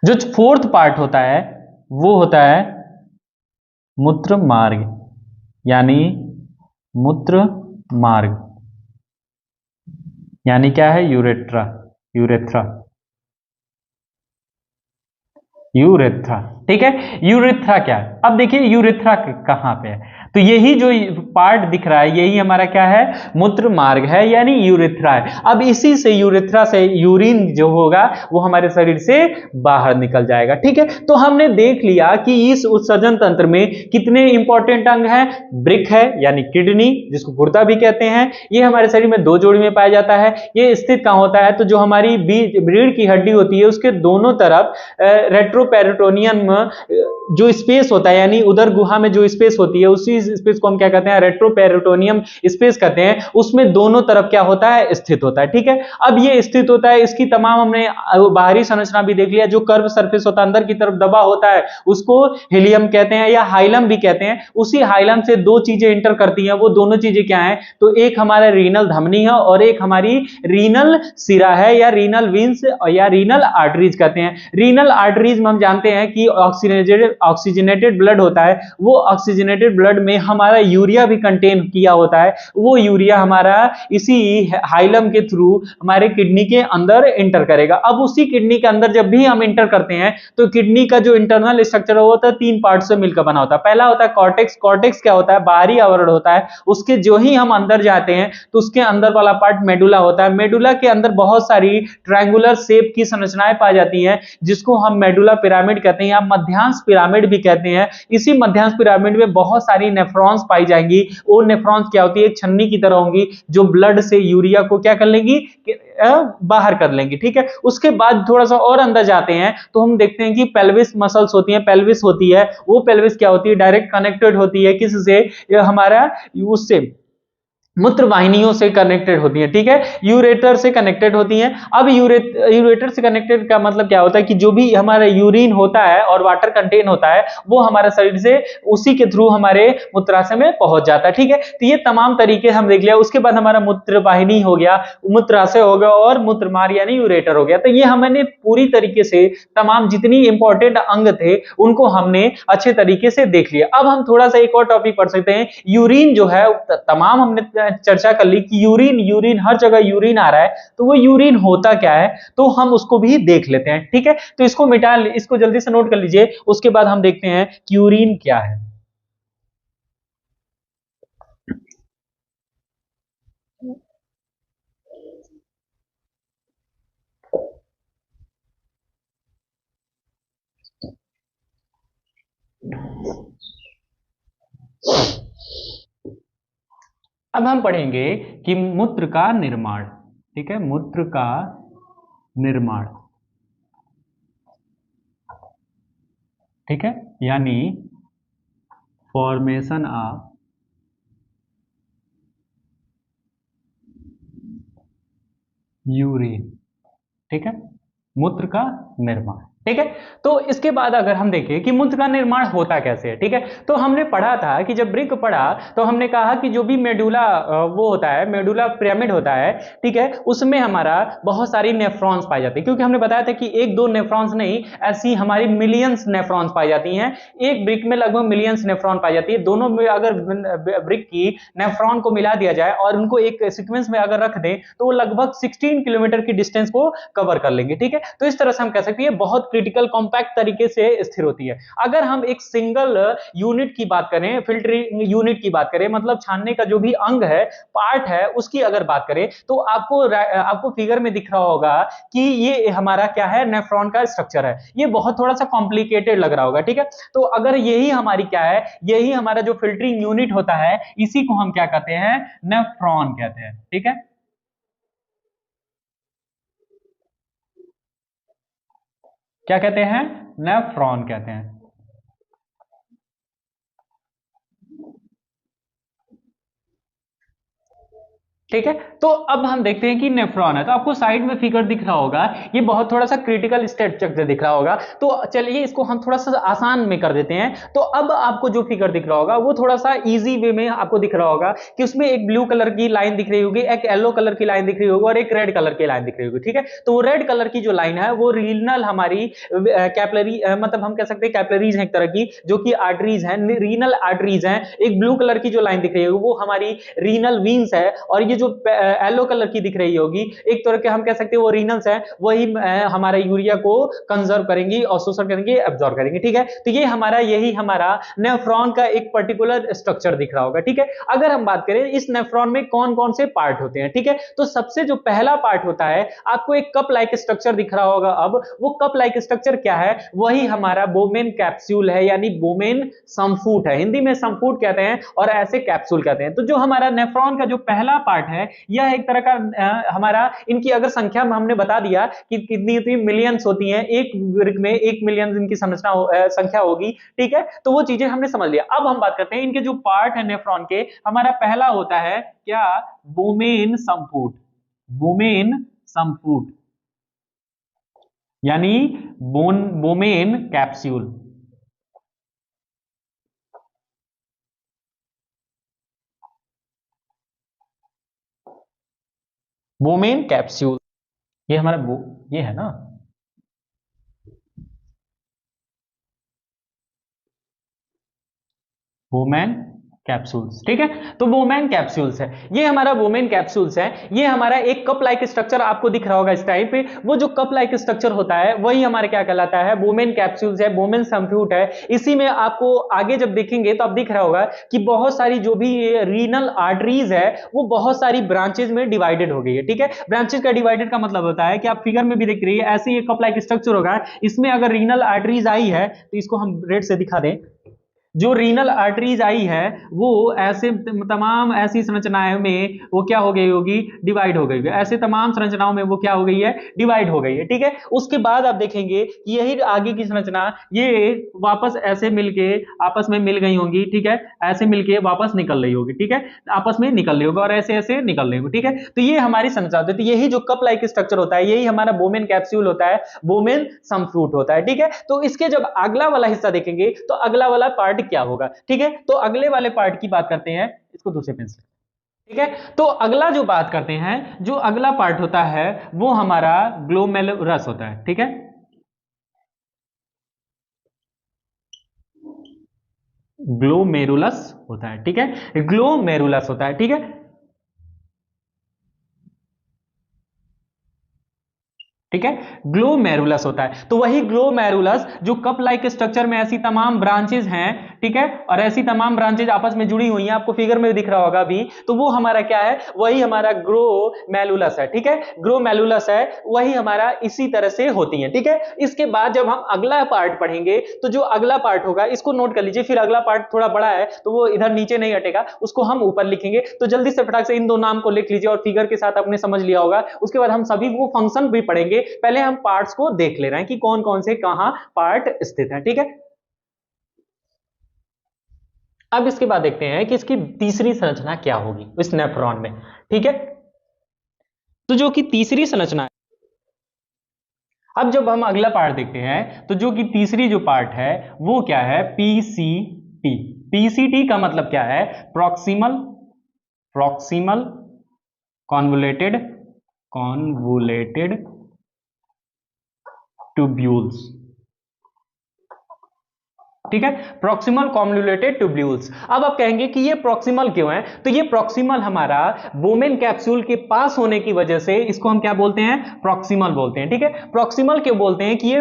जो फोर्थ पार्ट होता है वो होता है मूत्र मार्ग, यानी मूत्र मार्ग, यानी क्या है? यूरेट्रा, यूरेथ्रा, यूरेथ्रा, ठीक है। यूरेथ्रा क्या है, अब देखिए यूरेथ्रा कहाँ पे है, तो यही जो पार्ट दिख रहा है यही हमारा क्या है, मूत्र मार्ग है, यानी यूरेथ्रा है। अब इसी से यूरेथ्रा से यूरिन जो होगा वो हमारे शरीर से बाहर निकल जाएगा। ठीक है, तो हमने देख लिया कि इस उत्सर्जन तंत्र में कितने इंपॉर्टेंट अंग हैं। वृक्क है यानी किडनी, जिसको गुर्दा भी कहते हैं, ये हमारे शरीर में 2 जोड़ी में पाया जाता है। ये स्थित कहाँ होता है, तो जो हमारी रीढ़ की हड्डी होती है उसके दोनों तरफ रेट्रोपेरिटोनियम जो स्पेस होता है, यानी उदर गुहा में जो स्पेस होती है उसी स्पेस को हम क्या कहते हैं, रेट्रोपेरिटोनियम स्पेस कहते हैं। उसमें दोनों तरफ क्या होता है, स्थित होता है। ठीक है, अब ये स्थित होता है, इसकी तमाम हमने बाहरी संरचना भी देख लिया। जो कर्व सरफेस होता है अंदर की तरफ दबा होता है उसको हिलियम कहते हैं या हाइलम भी कहते हैं। उसी हाइलम से 2 चीजें इंटर करती हैं, वो दोनों चीजें क्या हैं, तो एक हमारा रीनल धमनी है और एक हमारी रीनल सिरा है या रीनल विंस या रीनल आर्टरीज कहते हैं। रीनल आर्टरीज में हम जानते हैं कि ऑक्सीजनेटेड ब्लड होता है, वो ऑक्सीजनेटेड ब्लड में हमारा यूरिया भी कंटेन किया होता है। वो यूरिया हमारा इसी हाइलम के थ्रू हमारे किडनी के अंदर इंटर करेगा। अब उसी किडनी के अंदर जब भी हम इंटर करते हैं तो किडनी का जो इंटरनल स्ट्रक्चर होता है 3 पार्ट से मिलकर बना होता है। पहला होता है कॉर्टेक्स। कॉर्टेक्स क्या होता है, बाहरी आवरण होता है। उसके जो ही हम अंदर जाते हैं तो उसके अंदर वाला पार्ट मेडुला होता है। मेडुला के अंदर बहुत सारी ट्रायंगुलर शेप की संरचनाएं पाई जाती हैं, जिसको हम मेडुला पिरामिड कहते हैं या मध्यांश पिरामिड भी कहते हैं। इसी मध्यांश पिरामिड में बहुत सारी नेफ्रॉन्स पाई जाएंगी। वो नेफ्रॉन्स क्या होती है, एक छन्नी की तरह होंगी जो ब्लड से यूरिया को क्या कर लेंगी, बाहर कर लेंगी। ठीक है, उसके बाद थोड़ा सा और अंदर जाते हैं तो हम देखते हैं कि पेल्विस मसल्स होती हैं, पेल्विस होती है। वो पेल्विस क्या होती है, डायरेक्ट कनेक्टेड होती है किससे, हमारा उससे मूत्र वाहिनियों से कनेक्टेड होती है। ठीक है, यूरेटर से कनेक्टेड होती हैं। अब यूरेटर से कनेक्टेड का मतलब क्या होता है कि जो भी हमारा यूरिन होता है और वाटर कंटेन होता है वो हमारे शरीर से उसी के थ्रू हमारे मूत्राशय में पहुंच जाता है। ठीक है, तो ये तमाम तरीके हम देख लिया। उसके बाद हमारा मूत्र वाहिनी हो गया, मूत्राशय हो गया और मूत्रमार्ग यानी यूरेटर हो गया। तो ये हमने पूरी तरीके से तमाम जितनी इंपॉर्टेंट अंग थे उनको हमने अच्छे तरीके से देख लिया। अब हम थोड़ा सा एक और टॉपिक पढ़ सकते हैं। यूरिन जो है तमाम हमने चर्चा कर ली कि यूरिन यूरिन हर जगह यूरिन आ रहा है, तो वो यूरिन होता क्या है, तो हम उसको भी देख लेते हैं। ठीक है, तो इसको जल्दी से नोट कर लीजिए। उसके बाद हम देखते हैं कि यूरिन क्या है। अब हम पढ़ेंगे कि मूत्र का निर्माण। ठीक है, मूत्र का निर्माण, ठीक है, यानी फॉर्मेशन ऑफ यूरिन। ठीक है, मूत्र का निर्माण। ठीक है, तो इसके बाद अगर हम देखें कि मूत्र का निर्माण होता कैसे है। ठीक है, तो हमने पढ़ा था कि जब वृक्क पढ़ा तो हमने कहा कि जो भी मेडुला वो होता है, मेडुला पिरामिड होता है, ठीक है, उसमें हमारा बहुत सारी नेफ्रॉन्स पाई जाती है। क्योंकि हमने बताया था कि 1-2 नेफ्रॉन्स नहीं, ऐसी हमारी मिलियंस नेफ्रॉन्स पाई जाती हैं। एक वृक्क में लगभग मिलियंस नेफ्रॉन पाई जाती है। दोनों में अगर वृक्क की नेफ्रॉन को मिला दिया जाए और उनको एक सीक्वेंस में अगर रख दें तो वो लगभग 16 किलोमीटर की डिस्टेंस को कवर कर लेंगे। ठीक है, तो इस तरह से हम कह सकते हैं बहुत क्रिटिकल कॉम्पैक्ट तरीके से स्थिर होती है। अगर हम एक सिंगल यूनिट की बात करें, फिल्टरिंग यूनिट की बात करें, मतलब छानने का जो भी अंग है, पार्ट है, उसकी अगर बात करें तो आपको फिगर में दिख रहा होगा कि ये हमारा क्या है, नेफ्रॉन का स्ट्रक्चर है। ये बहुत थोड़ा सा कॉम्प्लिकेटेड लग रहा होगा। ठीक है, तो अगर यही हमारी क्या है, यही हमारा जो फिल्टरिंग यूनिट होता है, इसी को हम क्या कहते हैं, नेफ्रॉन कहते हैं। ठीक है, क्या कहते हैं, नेफ्रॉन कहते हैं। ठीक है, तो अब हम देखते हैं कि नेफ्रॉन है, तो आपको साइड में फिगर दिख रहा होगा, ये बहुत थोड़ा सा क्रिटिकल स्ट्रक्चर दिख रहा होगा। तो चलिए इसको हम थोड़ा सा आसान में कर देते हैं। तो अब आपको जो फिगर दिख रहा होगा वो थोड़ा सा इजी वे में आपको दिख रहा होगा कि उसमें एक ब्लू कलर की लाइन दिख रही होगी, एक येलो कलर की लाइन दिख रही होगी और एक रेड कलर की लाइन दिख रही होगी। ठीक है, तो वो रेड कलर की जो लाइन है वो रीनल हमारी कैपलरी, मतलब हम कह सकते हैं कैपलरीज है एक तरह की, जो कि आर्टरीज है, रीनल आर्टरीज है। एक ब्लू कलर की जो लाइन दिख रही है वो हमारी रीनल वीन्स है और ये जो जो येलो कलर की दिख रही होगी, एक तरह के हम कह सकते हैं वो रीनल्स है, वही हमारा यूरिया को कंजर्व करेंगी, अवशोषण करेंगे, एब्जॉर्ब करेंगे। ठीक है, तो ये हमारा यही हमारा नेफ्रॉन का एक पर्टिकुलर स्ट्रक्चर दिख रहा होगा। ठीक है, अगर हम बात करें इस नेफ्रॉन में कौन कौन से पार्ट होते हैं, ठीक है, तो सबसे जो पहला पार्ट होता है, आपको एक कप लाइक स्ट्रक्चर दिख रहा होगा। अब वो कप लाइक स्ट्रक्चर क्या है, वही हमारा बोमेन कैप्सूल है, यानी बोमेन समफूट है, हिंदी में समफूट कहते हैं और ऐसे कैप्सूल कहते हैं। तो जो हमारा नेफ्रॉन का जो पहला पार्ट है, यह एक तरह का हमारा, इनकी अगर संख्या हमने बता दिया कि कितनी मिलियंस होती हैं, एक वर्ग में 1 मिलियन इनकी संख्या होगी। ठीक है, तो वो चीजें हमने समझ लिया। अब हम बात करते हैं इनके जो पार्ट है नेफ्रॉन के, हमारा पहला होता है क्या, बोमेन समफूट, बोमेन समफूट यानी बोमेन कैप्सूल, बोमेन कैप्सूल, ये हमारा ये है ना, वोमेन कैप्सूल्स। ठीक है, तो वोमेन कैप्सूल्स है, ये हमारा वोमेन कैप्सूल्स है। ये हमारा एक कप लाइक स्ट्रक्चर आपको दिख रहा होगा इस टाइप पे, वो जो कप लाइक स्ट्रक्चर होता है वही हमारे क्या कहलाता है, वोमेन कैप्सूल्स है, वोमेन समफ्यूट है। इसी में आपको आगे जब देखेंगे तो आप दिख रहा होगा कि बहुत सारी जो भी रीनल आर्टरीज है वो बहुत सारी ब्रांचेज में डिवाइडेड हो गई है। ठीक है, ब्रांचेज का डिवाइडेड का मतलब होता है कि आप फिगर में भी देख रही है, ऐसे ही कप लाइक स्ट्रक्चर होगा, इसमें अगर रीनल आर्टरीज आई है तो इसको हम रेड से दिखा दें, जो रीनल आर्टरीज आई है वो ऐसे तमाम ऐसी संरचनाएं में वो क्या हो गई होगी, डिवाइड हो गई है, ऐसे तमाम संरचनाओं में वो क्या हो गई है, डिवाइड हो गई है। ठीक है, उसके बाद आप देखेंगे कि यही आगे की संरचना ये वापस ऐसे मिलके आपस में मिल गई होंगी। ठीक है, ऐसे मिलके वापस निकल रही होगी। ठीक है, आपस में निकल रही होगी और ऐसे ऐसे निकल रही होगी। ठीक है, तो ये हमारी संरचना होती है, यही जो कप लाइक स्ट्रक्चर होता है यही हमारा बोमेन कैप्सूल होता है, बोमेन समफ्रूट होता है। ठीक है, तो इसके जब अगला वाला हिस्सा देखेंगे तो अगला वाला पार्ट क्या होगा। ठीक है, तो अगले वाले पार्ट की बात करते हैं, इसको दूसरे पेन से। ठीक है, तो अगला जो बात करते हैं, जो अगला पार्ट होता है वो हमारा ग्लोमेरुलस होता है। ठीक है, ग्लोमेरुलस होता है। ठीक है, ग्लोमेरुलस होता है। ठीक है, ठीक है, ग्लोमेरुलस होता है। तो वही ग्लोमेरुलस जो कप लाइक स्ट्रक्चर में ऐसी तमाम ब्रांचेज हैं, ठीक है, और ऐसी तमाम ब्रांचेज आपस में जुड़ी हुई हैं, आपको फिगर में भी दिख रहा होगा अभी, तो वो हमारा क्या है, वही हमारा ग्लोमेरुलस है। ठीक है, ग्लोमेरुलस है, वही हमारा इसी तरह से होती है। ठीक है, इसके बाद जब हम अगला पार्ट पढ़ेंगे तो जो अगला पार्ट होगा इसको नोट कर लीजिए, फिर अगला पार्ट थोड़ा बड़ा है तो वो इधर नीचे नहीं हटेगा, उसको हम ऊपर लिखेंगे। तो जल्दी से फटाक से इन दो नाम को लिख लीजिए और फिगर के साथ आपने समझ लिया होगा। उसके बाद हम सभी वो फंक्शन भी पढ़ेंगे, पहले हम पार्ट्स को देख ले रहे हैं कि कौन कौन से कहां पार्ट स्थित है। ठीक है, अब इसके बाद देखते हैं कि इसकी तीसरी संरचना क्या होगी इस नेफ्रॉन में। ठीक है, तो जो कि तीसरी संरचना है, अब जब हम अगला पार्ट देखते हैं तो जो कि तीसरी जो पार्ट है वो क्या है, पीसीटी। पीसीटी का मतलब क्या है, proximal proximal convoluted convoluted tubules. ठीक है, प्रॉक्सिमल कॉन्वोल्यूटेड ट्यूब्यूल्स। अब आप कहेंगे कि ये प्रॉक्सिमल क्यों है, तो ये प्रॉक्सिमल हमारा बोमेन कैप्सूल के पास होने की वजह से इसको हम क्या बोलते हैं, प्रॉक्सिमल बोलते हैं। ठीक है, प्रॉक्सिमल क्यों बोलते हैं कि ये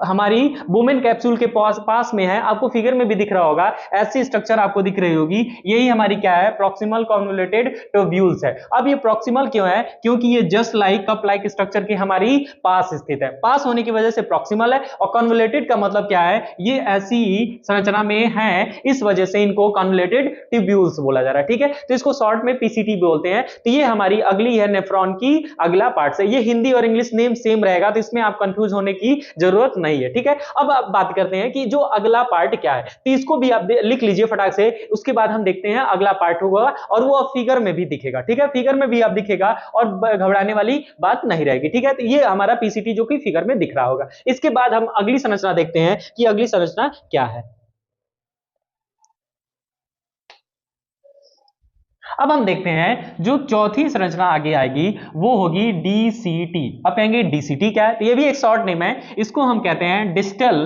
हमारी बोमेन कैप्सूल के पास में है, आपको फिगर में भी दिख रहा होगा, ऐसी स्ट्रक्चर आपको दिख रही होगी, यही हमारी क्या है, प्रॉक्सिमल कॉन्वोल्यूटेड ट्यूब्यूल्स है। अब ये प्रॉक्सिमल क्यों है, क्योंकि ये just like cup like structure के हमारी पास स्थित है, पास होने की वजह से प्रॉक्सिमल है। और कॉन्वोल्यूटेड का मतलब क्या है, ये ऐसी संरचना में है, इस वजह से इनको कॉन्वोल्यूटेड ट्यूब्यूल्स बोला जा रहा है। ठीक है, तो इसको शॉर्ट में पीसीटी बोलते हैं। तो ये हमारी अगली है नेफ्रॉन की अगला पार्ट से, ये हिंदी और इंग्लिश नेम सेम रहेगा तो इसमें आप कंफ्यूज होने की जरूरत नहीं है। ठीक है, अब आप बात करते हैं कि जो अगला पार्ट क्या है, तो इसको भी आप लिख लीजिए फटाक से, उसके बाद हम देखते हैं अगला पार्ट होगा और वो फिगर में भी दिखेगा। ठीक है, फिगर में भी आप दिखेगा और घबराने वाली बात नहीं रहेगी। ठीक है, तो ये हमारा पीसीटी जो कि फिगर में दिख रहा होगा। इसके बाद हम अगली संरचना देखते हैं कि अगली संरचना क्या है। अब हम देखते हैं जो चौथी संरचना आगे आएगी वो होगी डीसीटी। अब कहेंगे डीसीटी क्या है, तो ये भी एक शॉर्ट नेम है, इसको हम कहते हैं distal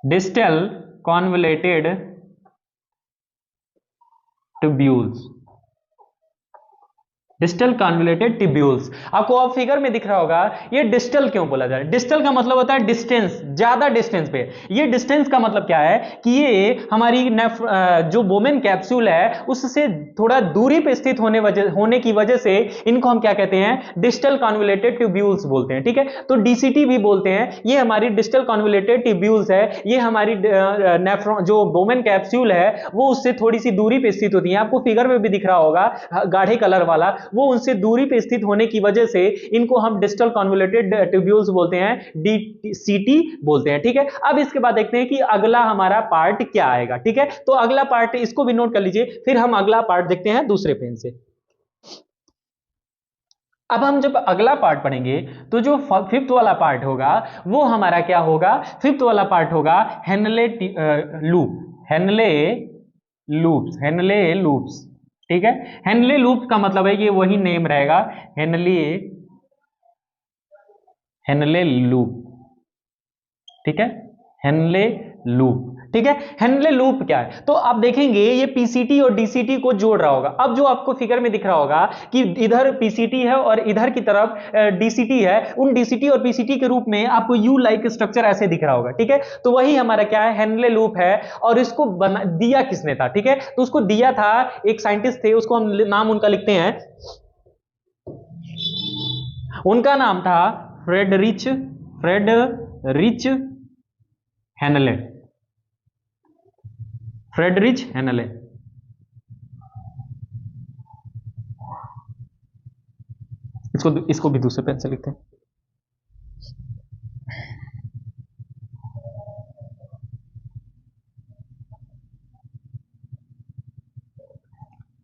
distal convoluted tubules. Distal convoluted tubules. आपको अब फिगर में दिख रहा होगा ये डिस्टल क्यों बोला जा रहा है। डिस्टल का मतलब होता है डिस्टेंस, ज्यादा डिस्टेंस पे। ये डिस्टेंस का मतलब क्या है कि ये हमारी जो बोमेन कैप्सूल है उससे थोड़ा दूरी पे स्थित होने की वजह से इनको हम क्या कहते हैं, डिस्टल कॉन्वोल्यूटेड ट्यूब्यूल्स बोलते हैं। ठीक है, तो डीसीटी भी बोलते हैं। ये हमारी डिस्टल कॉन्वोल्यूटेड ट्यूब्यूल्स है। ये हमारी नेफ्रॉन जो बोमेन कैप्सूल है वो उससे थोड़ी सी दूरी पे स्थित होती है। आपको फिगर में भी दिख रहा होगा गाढ़े कलर वाला, वो उनसे दूरी पे स्थित होने की वजह से इनको हम डिस्टल कॉन्वोल्यूटेड ट्यूब्यूल्स बोलते हैं, डीसीटी बोलते हैं। ठीक है, अब इसके बाद देखते हैं कि अगला हमारा पार्ट क्या आएगा। ठीक है, तो अगला पार्ट इसको भी नोट कर लीजिए, फिर हम अगला पार्ट देखते हैं दूसरे पेन से। अब हम जब अगला पार्ट पढ़ेंगे तो जो फिफ्थ वाला पार्ट होगा वो हमारा क्या होगा, फिफ्थ वाला पार्ट होगा Henley loop, Henley loops, Henley loops. ठीक है, हेनले लूप का मतलब है ये वही नेम रहेगा, हेनले, हेनले लूप। ठीक है, हेनले लूप। ठीक है, हेनले लूप क्या है, तो आप देखेंगे ये पीसीटी और डीसीटी को जोड़ रहा होगा। अब जो आपको फिगर में दिख रहा होगा कि इधर पीसीटी है और इधर की तरफ डीसीटी है, उन डीसीटी और पीसीटी के रूप में आपको यू लाइक स्ट्रक्चर ऐसे दिख रहा होगा। ठीक है, तो वही हमारा क्या है, हेनले लूप है। और इसको दिया किसने था, ठीक है, तो उसको दिया था एक साइंटिस्ट थे, उसको हम नाम उनका लिखते हैं, उनका नाम था Friedrich, Friedrich Henley, Friedrich Henley. इसको भी दूसरे पेन से लिखते हैं,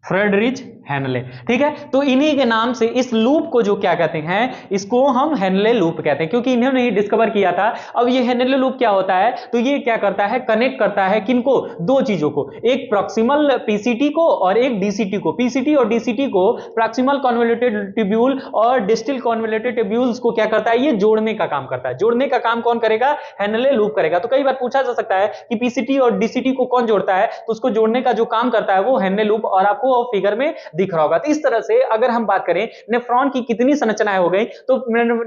फ्रेडरिच हेनले। ठीक है, तो इन्हीं के नाम से इस लूप को जो क्या कहते हैं, इसको हम हेनले लूप कहते हैं, क्योंकि इन्होंने ही डिस्कवर किया था। अब ये हेनले लूप क्या होता है, तो ये क्या करता है, कनेक्ट करता है किनको, दो चीजों को, एक प्रॉक्सिमल पीसीटी को और एक डीसीटी को। पीसीटी और डीसीटी को, प्रॉक्सिमल कॉन्वोल्यूटेड ट्यूब्यूल और डिस्टल कॉन्वोल्यूटेड ट्यूब्यूल्स को क्या करता है, ये जोड़ने का काम करता है। जोड़ने का काम कौन करेगा, हेनले लूप करेगा। तो कई बार पूछा जा सकता है कि पीसीटी और डीसीटी को कौन जोड़ता है, तो उसको जोड़ने का जो काम करता है वो हेनले लूप, और आपको फिगर में दिख रहा होगा। तो इस तरह से अगर हम बात करें नेफ्रॉन की कितनी संरचनाएं हो गई, तो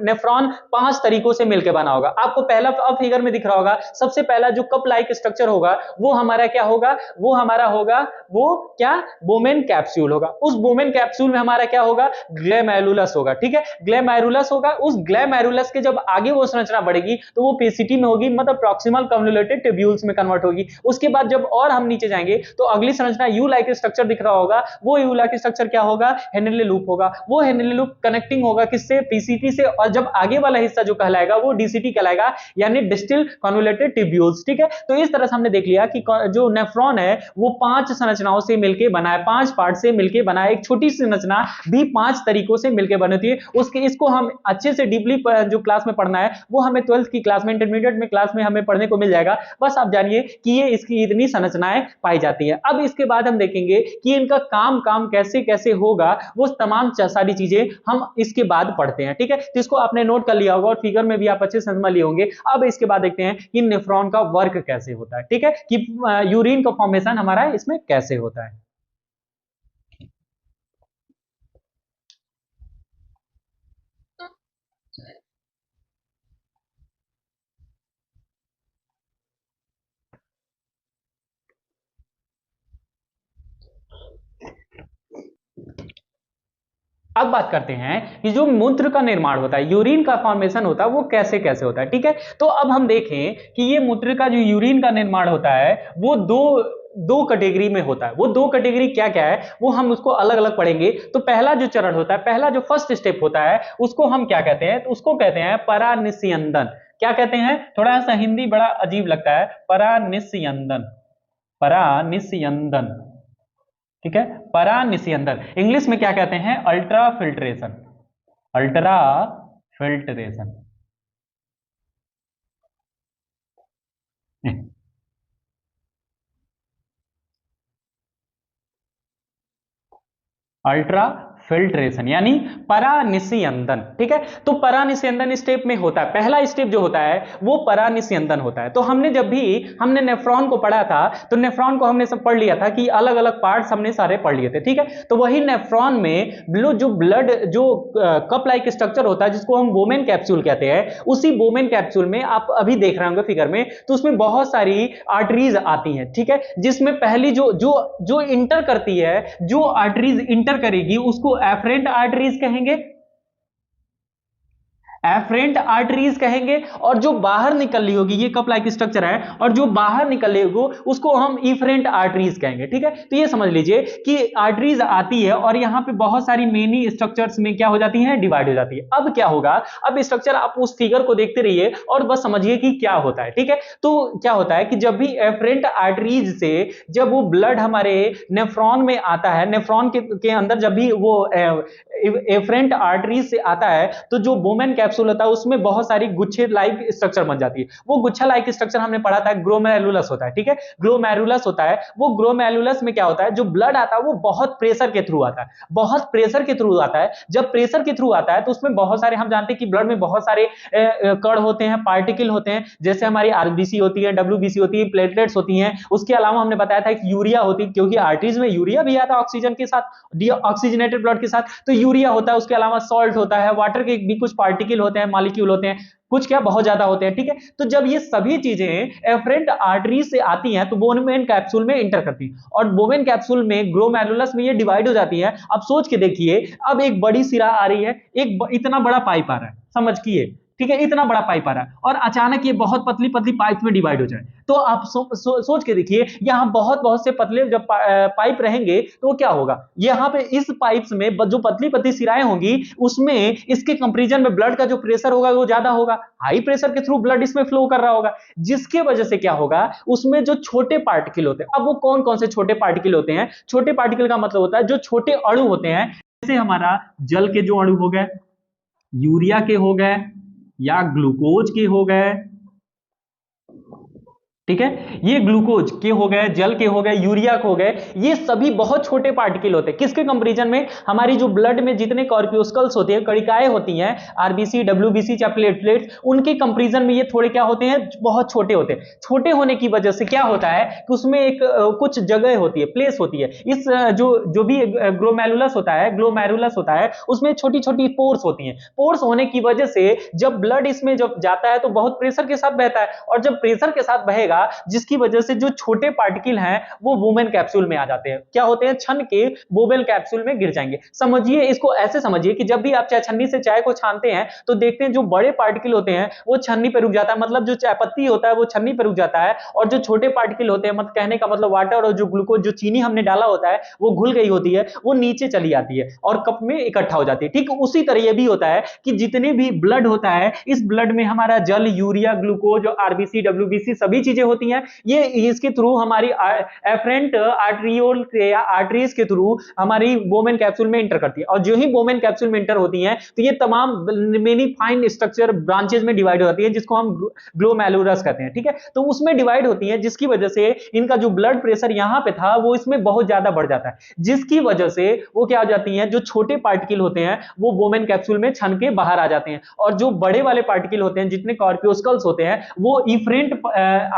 नेफ्रॉन 5 तरीकों से मिलकर बना होगा। आपको पहला अब फिगर में दिख रहा होगा, सबसे पहला जो कप लाइक स्ट्रक्चर होगा वो हमारा क्या होगा, वो हमारा होगा, वो क्या, बोमेन कैप्सूल होगा। उस बोमेन कैप्सूल में हमारा क्या होगा, ग्लेमेरुलस होगा। ठीक है, ग्लेमेरुलस होगा। उस ग्लेमेरुलस के जब आगे वो संरचना बढ़ेगी तो वो पीसीटी में होगी, मतलब प्रॉक्सिमल कन्वोल्यूटेड ट्यूब्यूल्स में कन्वर्ट होगी। उसके बाद जब और हम नीचे जाएंगे तो अगली संरचना यू लाइक स्ट्रक्चर दिख रहा होगा, वो यू लाइक स्ट्रक्चर क्या होगा, हेनले लूप होगा। वो हेनले लूप कनेक्टिंग होगा किससे, पीसीटी से, और जब आगे वाला हिस्सा जो कहलाएगा वो डीसीटी कहलाएगा, यानी डिस्टल कन्वोल्यूटेड ट्यूब्यूल्स। ठीक है, तो इस तरह से हमने देख लिया कि जो नेफ्रॉन है वो 5 संरचनाओं से मिलकर बना है, 5 पार्ट से मिलकर बना है। एक छोटी सी संरचना भी 5 तरीकों से मिलकर बनती है। उसके इसको हम अच्छे से डीपली जो क्लास में पढ़ना है वो हमें 12th की क्लास में, इंटरमीडिएट में क्लास में हमें पढ़ने को मिल जाएगा। बस आप जानिए कि ये इसकी इतनी संरचनाएं पाई जाती है। अब इसके बाद हम देखेंगे कि इनका काम काम कैसे कैसे होगा, वो तमाम सारी चीजें हम इसके बाद पढ़ते हैं। ठीक है, तो इसको आपने नोट कर लिया होगा और फिगर में भी आप अच्छे से समझ लिए होंगे। अब इसके बाद देखते हैं कि नेफ्रॉन का वर्क कैसे होता है। ठीक है, कि यूरिन का फॉर्मेशन हमारा इसमें कैसे होता है। अब बात करते हैं कि जो मूत्र का निर्माण होता है, यूरिन का फॉर्मेशन होता है, वो कैसे कैसे होता है। ठीक है, तो अब हम देखें कि ये मूत्र का जो यूरिन का निर्माण होता है वो दो दो कैटेगरी में होता है। वो दो कैटेगरी क्या क्या है वो हम उसको अलग अलग पढ़ेंगे। तो पहला जो चरण होता है, पहला जो फर्स्ट स्टेप होता है, उसको हम क्या कहते हैं, तो उसको कहते हैं परानिस्यंदन। क्या कहते हैं, थोड़ा सा हिंदी बड़ा अजीब लगता है, परानिस्यंदन, परानिस्यंदन। ठीक है, परानिस्यंदन। इंग्लिश में क्या कहते हैं, ultra filtration, ultra filtration. Ultra filtration यानी परानिस्यंदन। ठीक है, तो परानिस्यंदन स्टेप में होता है, पहला स्टेप जो होता है वो परानिस्यंदन होता है। तो हमने जब भी हमने नेफ्रॉन को पढ़ा था तो नेफ्रॉन को हमने सब पढ़ लिया था कि अलग अलग पार्ट्स हमने सारे पढ़ लिए थे। ठीक है, तो वही नेफ्रॉन में जो ब्लड जो कप लाइक स्ट्रक्चर होता है जिसको हम बोमेन कैप्सूल कहते हैं, उसी बोमेन कैप्सूल में आप अभी देख रहे होंगे फिगर में, तो उसमें बहुत सारी आर्टरीज आती हैं। ठीक है, जिसमें पहली जो जो जो इंटर करती है, जो आर्टरीज इंटर करेगी उसको एफरेंट आर्टरीज कहेंगे, एफरेंट आर्टरीज कहेंगे। और जो बाहर निकल रही होगी, ये कप लाइक स्ट्रक्चर है, और जो बाहर निकल रही होगी उसको हम इफरेंट आर्टरीज कहेंगे। ठीक है, तो ये समझ लीजिए कि आर्टरीज आती है और यहां पे बहुत सारी मेनी स्ट्रक्चर्स में क्या हो जाती है, डिवाइड हो जाती है। अब क्या होगा, अब स्ट्रक्चर आप उस फिगर को देखते रहिए और बस समझिए कि क्या होता है। ठीक है, तो क्या होता है कि जब भी एफरेंट आर्टरीज से जब वो ब्लड हमारे नेफ्रॉन में आता है, नेफ्रॉन के अंदर जब भी वो एफरेंट आर्टरीज से आता है, तो जो बोमेन कैप्सूल होता है उसमें बहुत सारी गुच्छे लाइक स्ट्रक्चर बन जाती है। वो गुच्छा लाइक स्ट्रक्चर हमने पढ़ा था ग्लोमेरुलस होता है। ठीक है, ग्लोमेरुलस होता है। वो ग्लोमेरुलस में क्या होता है, जो ब्लड आता है वो बहुत प्रेशर के थ्रू आता है, बहुत प्रेशर के थ्रू आता है। जब प्रेशर के थ्रू आता है तो उसमें बहुत सारे, हम जानते हैं कि ब्लड में बहुत सारे कण होते हैं, पार्टिकल होते हैं, जैसे हमारी आरबीसी होती है, डब्ल्यूबीसी होती है, प्लेटलेट्स होती हैं। उसके अलावा हमने बताया था कि यूरिया होती है, क्योंकि आर्टरीज में यूरिया भी आता है ऑक्सीजन के साथ, ऑक्सीजनेटेड ब्लड के साथ, तो यूरिया होता है। उसके अलावा सॉल्ट होता है, वाटर के भी कुछ पार्टिकल होते हैं, मॉलिक्यूल होते हैं, कुछ क्या बहुत ज्यादा होते हैं। ठीक है, तो जब ये सभी चीजें एफरेंट आर्टरी से आती हैं तो बोमेन कैप्सूल में इंटर करती हैं, और बोमेन कैप्सूल में ग्लोमेरुलस में ये डिवाइड हो जाती है। अब सोच के देखिए, अब एक बड़ी सिरा आ रही है, इतना बड़ा पाइप आ रहा है, समझिए। ठीक है, इतना बड़ा पाइप आ रहा है और अचानक ये बहुत पतली पतली पाइप में डिवाइड हो जाए, तो आप सोच के देखिए, यहां बहुत बहुत से पतले जब पाइप रहेंगे तो क्या होगा, यहां पे इस पाइप्स में जो पतली पतली सिराएं होंगी उसमें इसके कंपैरिजन में ब्लड का जो प्रेशर होगा वो ज्यादा होगा, हाई प्रेशर के थ्रू ब्लड इसमें फ्लो कर रहा होगा, जिसके वजह से क्या होगा, उसमें जो छोटे पार्टिकल होते हैं, अब वो कौन कौन से छोटे पार्टिकल होते हैं, छोटे पार्टिकल का मतलब होता है जो छोटे अणु होते हैं, जैसे हमारा जल के जो अणु हो गए, यूरिया के हो गए, या ग्लूकोज के हो गए। ठीक है, ये ग्लूकोज के हो गए, जल के हो गए, यूरिया के हो गए, ये सभी बहुत छोटे पार्टिकल होते हैं। किसके कंपैरिजन में, हमारी जो ब्लड में जितने कॉर्प्यूस्कल्स होते हैं, कणिकाएं होती हैं, आरबीसी, डब्ल्यूबीसी या प्लेटलेट्स, उनके कंपैरिजन में ये थोड़े क्या होते हैं, बहुत छोटे होते हैं। छोटे होने की वजह से क्या होता है कि उसमें एक कुछ जगह होती है, प्लेस होती है, इस जो भी ग्लोमेरुलस होता है, ग्लोमेरुलस होता है, उसमें छोटी छोटी पोर्स होती हैं। पोर्स होने की वजह से जब ब्लड इसमें जब जाता है तो बहुत प्रेशर के साथ बहता है, और जब प्रेशर के साथ बहेगा, जिसकी वजह से जो छोटे पार्टिकल हैं वो बोमेन कैप्सूल में आ जाते हैं, क्या होते हैं, छन के बोमेन कैप्सूल में गिर जाएंगे। समझिए, इसको ऐसे समझिए कि जब भी आप चाय छन्नी से चाय को छानते हैं तो देखते हैं जो बड़े पार्टिकल होते हैं वो छन्नी पे रुक जाता है, मतलब जो चाय पत्ती होता है वो छन्नी पे रुक जाता है, और जो छोटे पार्टिकल होते हैं, मतलब कहने का मतलब वाटर और जो ग्लूकोज, जो चीनी हमने डाला होता है वो घुल गई होती है, वो नीचे चली आती है और कप में इकट्ठा हो जाती है। ठीक उसी तरह ये भी होता है कि जितने भी ब्लड होता है, इस ब्लड में हमारा जल, यूरिया, ग्लूकोज, आरबीसी, डब्ल्यूबीसी सभी चीजें होती हैं, ये इसके थ्रू हमारी एफरेंट आर्टरियोल या आर्टरीज के थ्रू हमारी बोमेन कैप्सूल में इंटर करती है, और जो ही बोमेन कैप्सूल में इंटर होती हैं तो ये तमाम मेनी फाइन स्ट्रक्चर ब्रांचेज में डिवाइड हो जाती है, जिसको हम ग्लोमेरुलस कहते हैं। ठीक है, तो उसमें डिवाइड होती है, जिसकी वजह से इनका जो ब्लड प्रेशर यहां पे था वो इसमें बहुत ज्यादा बढ़ जाता है, जिसकी वजह से वो क्या हो जाती हैं, जो छोटे पार्टिकल होते हैं वो बोमेन कैप्सूल में छन के बाहर आ जाते हैं, और जो बड़े वाले पार्टिकल होते हैं, जितने कॉर्प्यूस्कल्स होते हैं, वो इफरेंट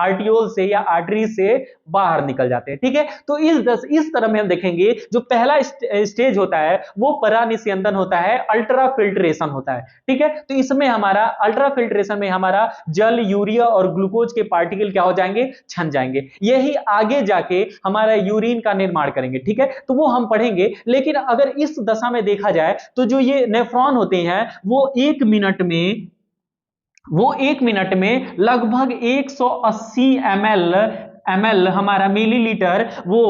आर्टियोल से या आर्टरी से बाहर निकल जाते हैं। ठीक है, तो इस तरह में हम देखेंगे जो पहला स्टेज होता है वो परानिस्यंदन होता है, अल्ट्रा फिल्ट्रेशन होता है। ठीक है, तो इसमें हमारा अल्ट्रा फिल्ट्रेशन में हमारा जल, यूरिया और ग्लूकोज के पार्टिकल क्या हो जाएंगे, छन जाएंगे, यही आगे जाके हमारा यूरिन का निर्माण करेंगे। ठीक है, तो वो हम पढ़ेंगे, लेकिन अगर इस दशा में देखा जाए तो जो ये नेफ्रॉन होते हैं वो एक मिनट में लगभग 180 ml हमारा मिलीलीटर वो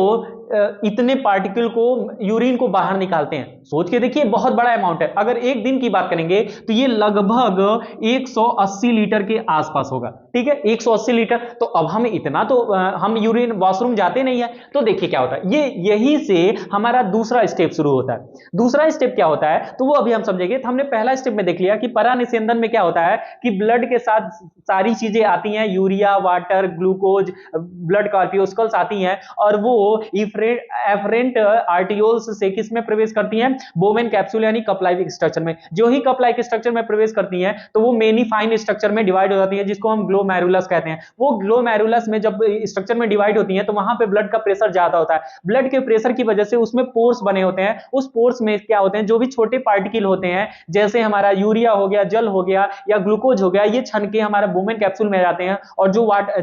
इतने पार्टिकल को, यूरिन को बाहर निकालते हैं। सोच के देखिए, बहुत बड़ा अमाउंट है। अगर एक दिन की बात करेंगे तो ये लगभग 180 लीटर के आसपास होगा। ठीक है, 180 लीटर, तो अब हम इतना तो हम यूरिन वॉशरूम जाते नहीं है, तो देखिए क्या होता है, ये यही से हमारा दूसरा स्टेप शुरू होता है। दूसरा स्टेप क्या होता है तो वो अभी हम समझेंगे। तो हमने पहला स्टेप में देख लिया कि परानिस्यंदन में क्या होता है कि ब्लड के साथ सारी चीजें आती हैं, यूरिया, वाटर, ग्लूकोज, ब्लड कॉर्प्यूस्कल्स आती हैं, और वो एफरेंट आर्टियोल्स से किसमें प्रवेश करती हैं, बोवेन कैप्सूल यानी कप लाइक स्ट्रक्चर में। जो ही कप लाइक स्ट्रक्चर में प्रवेश करती हैं तो वो मेनी फाइन स्ट्रक्चर में डिवाइड हो जाती है, जिसको हम ग्लोमेरुलस कहते हैं। वो ग्लोमेरुलस में जब स्ट्रक्चर में डिवाइड होती हैं तो वहां पे ब्लड का प्रेशर ज्यादा होता है। ब्लड के प्रेशर की वजह से उसमें पोर्स बने होते हैं। उस पोर्स में क्या होते हैं, जो भी छोटे पार्टिकल होते हैं, जैसे हमारा यूरिया हो गया, जल हो गया या ग्लूकोज हो गया, ये छन के हमारा बोवेन कैप्सूल में जाते हैं और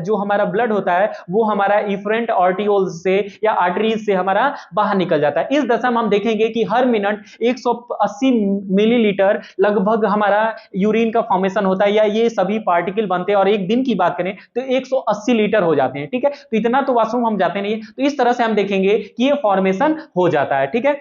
जो हमारा ब्लड होता है वो हमारा इफरेंट आर्टियोल्स से या आर्टरीज से हमारा बाहर निकल जाता है। इस दशा में हम देखेंगे कि हर मिनट 180 मिलीलीटर लगभग हमारा यूरिन का फॉर्मेशन होता है, या ये सभी पार्टिकल बनते हैं, और एक दिन की बात करें तो 180 लीटर हो जाते हैं। ठीक है, तो इतना तो वॉशरूम हम जाते नहीं है, तो इस तरह से हम देखेंगे कि ये फॉर्मेशन हो जाता है। ठीक है,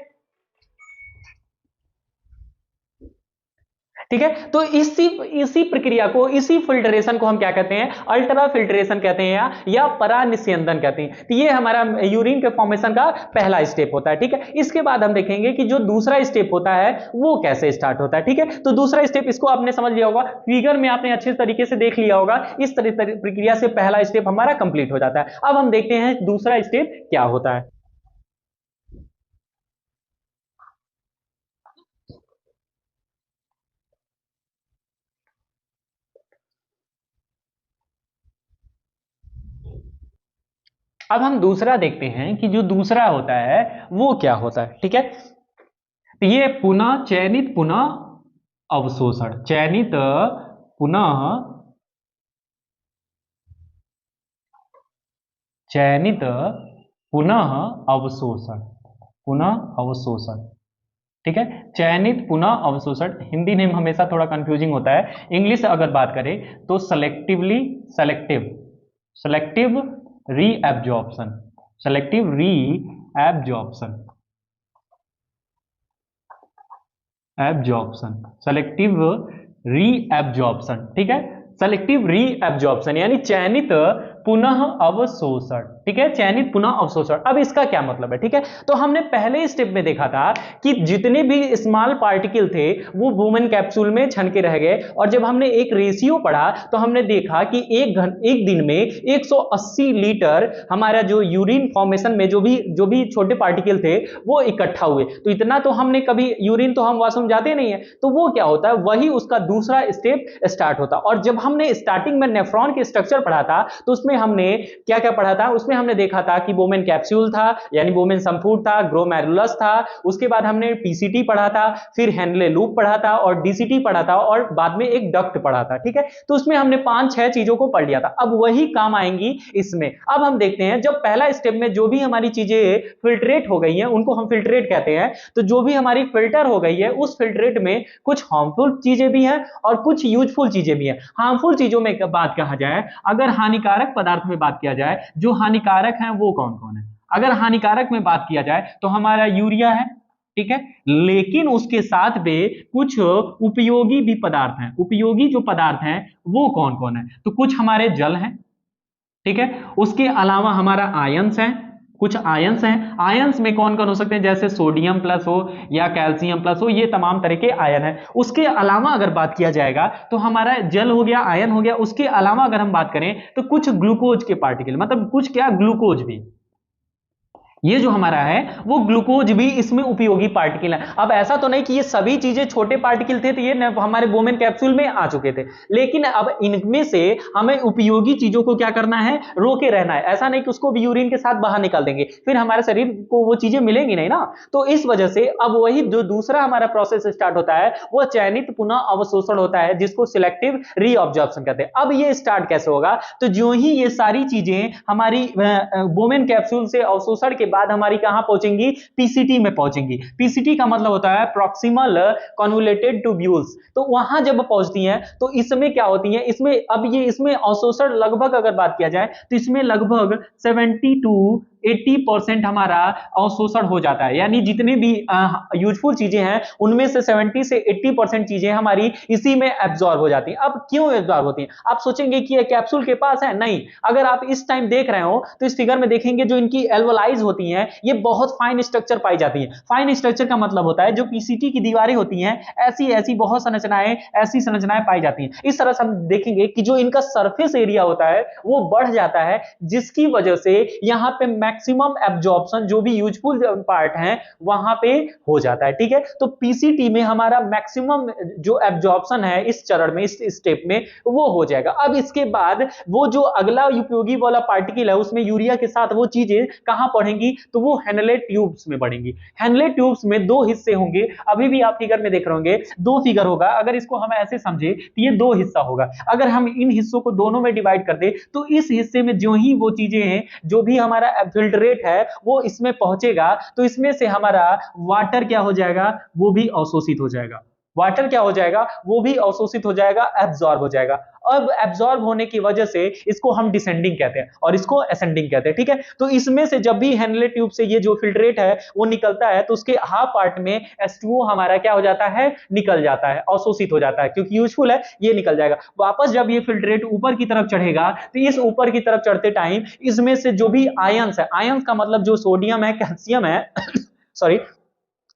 ठीक है, तो इसी प्रक्रिया को, इसी फिल्ट्रेशन को हम क्या कहते हैं, अल्ट्रा फिल्ट्रेशन कहते हैं या परानिस्यंदन कहते हैं। तो ये हमारा यूरिन के फॉर्मेशन का पहला स्टेप होता है। ठीक है, इसके बाद हम देखेंगे कि जो दूसरा स्टेप होता है वो कैसे स्टार्ट होता है। ठीक है, तो दूसरा स्टेप, इसको आपने समझ लिया होगा, फिगर में आपने अच्छे तरीके से देख लिया होगा। इस प्रक्रिया से पहला स्टेप हमारा कंप्लीट हो जाता है। अब हम देखते हैं दूसरा स्टेप क्या होता है। अब हम दूसरा देखते हैं कि जो दूसरा होता है वो क्या होता है। ठीक है, तो ये पुनः चयनित पुनः अवशोषण, चयनित पुनः चयनित पुनः अवशोषण, पुनः अवशोषण। ठीक है, चयनित पुनः अवशोषण, हिंदी नेम हमेशा थोड़ा कंफ्यूजिंग होता है। इंग्लिश अगर बात करें तो selective reabsorption, selective reabsorption, selective reabsorption. ठीक है, सेलेक्टिव रीएब्जॉर्प्शन यानी चयनित पुनः अवशोषण। ठीक है, चयनित पुनः अवशोषण। अब इसका क्या मतलब है। ठीक है, तो हमने पहले स्टेप में देखा था कि जितने भी स्मॉल पार्टिकल थे वो बोवेन कैप्सूल में छन के रह गए, और जब हमने एक रेशियो पढ़ा तो हमने देखा कि एक दिन में 180 लीटर हमारा जो यूरिन फॉर्मेशन में जो भी छोटे पार्टिकल थे वो इकट्ठा हुए। तो इतना तो हमने कभी, यूरिन तो हम वॉशरूम जाते नहीं है, तो वो क्या होता है, वही उसका दूसरा स्टेप स्टार्ट होता। और जब हमने स्टार्टिंग में नेफ्रॉन के स्ट्रक्चर पढ़ा था तो उसमें हमने क्या क्या पढ़ा था, उसमें हमने देखा था कि बोवेन कैप्सूल था यानी बोवेन संफूट था, ग्लोमेरुलस था, उसके बाद हमने पीसीटी पढ़ा था, फिर हेनले लूप पढ़ा था और डीसीटी पढ़ा था, और बाद में एक डक्ट पढ़ा था। ठीक है, तो उसमें हमने 5-6 चीजों को पढ़ लिया था। अब वही काम आएंगी इसमें। अब हम देखते हैं जब पहला स्टेप में जो भी हमारी चीजें फिल्ट्रेट हो गई हैं उनको हम फिल्ट्रेट कहते हैं। तो जो भी हमारी फिल्टर हो गई है उस फिल्ट्रेट में कुछ हार्मफुल चीजें भी हैं और कुछ यूजफुल चीजें भी हैं। हार्मफुल चीजों में बात कहा जाए, अगर हानिकारक पदार्थ में बात किया जाए, जो हानिकारक हैं वो कौन कौन है। अगर हानिकारक में बात किया जाए तो हमारा यूरिया है। ठीक है, लेकिन उसके साथ में कुछ उपयोगी भी पदार्थ हैं। उपयोगी जो पदार्थ हैं वो कौन कौन है, तो कुछ हमारे जल हैं। ठीक है, उसके अलावा हमारा आयंस है, कुछ आयंस हैं। आयंस में कौन कौन हो सकते हैं, जैसे सोडियम प्लस हो या कैल्शियम प्लस हो, ये तमाम तरह के आयन है। उसके अलावा अगर बात किया जाएगा तो हमारा जल हो गया, आयन हो गया। उसके अलावा अगर हम बात करें तो कुछ ग्लूकोज के पार्टिकल, मतलब कुछ क्या, ग्लूकोज भी, ये जो हमारा है वो ग्लूकोज भी इसमें उपयोगी पार्टिकल है। अब ऐसा तो नहीं कि ये सभी चीजें छोटे पार्टिकल थे तो ये हमारे बोवेन कैप्सूल में आ चुके थे, लेकिन अब इनमें से हमें उपयोगी चीजों को क्या करना है, रोके रहना है। ऐसा नहीं कि उसको भी यूरिन के साथ बाहर निकाल देंगे, फिर हमारे शरीर को वो चीजें मिलेंगी नहीं ना। तो इस वजह से अब वही जो दूसरा हमारा प्रोसेस स्टार्ट होता है वो चयनित पुनः अवशोषण होता है, जिसको सिलेक्टिव रीअब्जॉर्प्शन कहते हैं। अब ये स्टार्ट कैसे होगा, तो जो ही ये सारी चीजें हमारी बोवेन कैप्सूल से अवशोषण के बाद हमारी कहां पहुंचेंगी, पीसीटी में पहुंचेंगी। पीसीटी का मतलब होता है प्रॉक्सिमल कन्वोल्यूटेड ट्यूब्यूल्स। तो वहां जब पहुंचती हैं तो इसमें क्या होती हैं, इसमें अब ये इसमें अवशोषण लगभग अगर बात किया जाए तो इसमें लगभग 70 to 80% हमारा अवशोषण हो जाता है। यानी जितने भी यूजफुल चीजें हैं उनमें से 70 से 80% चीजें हमारी इसी में एब्जॉर्ब हो जाती हैं। अब क्यों एब्जॉर्ब होती हैं, आप सोचेंगे कि ये कैप्सूल के पास है, नहीं। अगर आप इस टाइम देख रहे हो तो इस फिगर में देखेंगे जो इनकी एल्वोलाइज होती हैं ये बहुत फाइन स्ट्रक्चर पाई जाती है। फाइन स्ट्रक्चर का मतलब होता है जो पीसीटी की दीवारें होती हैं ऐसी ऐसी बहुत संरचनाएं, ऐसी संरचनाएं पाई जाती हैं। इस तरह से हम देखेंगे कि जो इनका सरफेस एरिया होता है वो बढ़ जाता है, जिसकी वजह से यहां पे मैक्सिमम एब्जॉर्प्शन जो भी यूजफुल पार्ट है वहां पे हो जाता है, ठीक है। तो पीसीटी में हमारा मैक्सिमम जो एब्जॉर्प्शन है इस चरण में, इस स्टेप में, वो हो जाएगा। अब इसके बाद वो जो अगला उपयोगी वाला पार्टिकल है उसमें यूरिया के साथ वो चीजें कहां पढ़ेंगी, तो वो हेनले ट्यूब्स में पढ़ेंगी। हेनले ट्यूब्स में दो हिस्से होंगे, अभी भी आप फिगर में देख रहे होंगे दो फिगर होगा। अगर इसको हम ऐसे समझे तो ये दो हिस्सा होगा। अगर हम इन हिस्सों को दोनों में डिवाइड कर दे तो इस हिस्से में जो ही वो चीजें हैं, जो भी हमारा फिल्ट्रेट है वो इसमें पहुंचेगा, तो इसमें से हमारा वाटर क्या हो जाएगा, वो भी अवशोषित हो जाएगा। वाटर क्या हो जाएगा, वो भी अवशोषित हो जाएगा, एब्जॉर्ब हो जाएगा। अब एब्जॉर्ब होने की वजह से इसको हम डिसेंडिंग कहते हैं और इसको असेंडिंग कहते हैं, ठीक है। तो इसमें से जब भी हेनले ट्यूब से ये जो फिल्ट्रेट है वो निकलता है तो उसके हाफ पार्ट में H2O हमारा क्या हो जाता है, निकल जाता है, अवशोषित हो जाता है, क्योंकि यूजफुल है ये निकल जाएगा। वापस जब ये फिल्ट्रेट ऊपर की तरफ चढ़ेगा तो इस ऊपर की तरफ चढ़ते टाइम इसमें से जो भी आयंस है, आयंस का मतलब जो सोडियम है, कैल्शियम है सॉरी,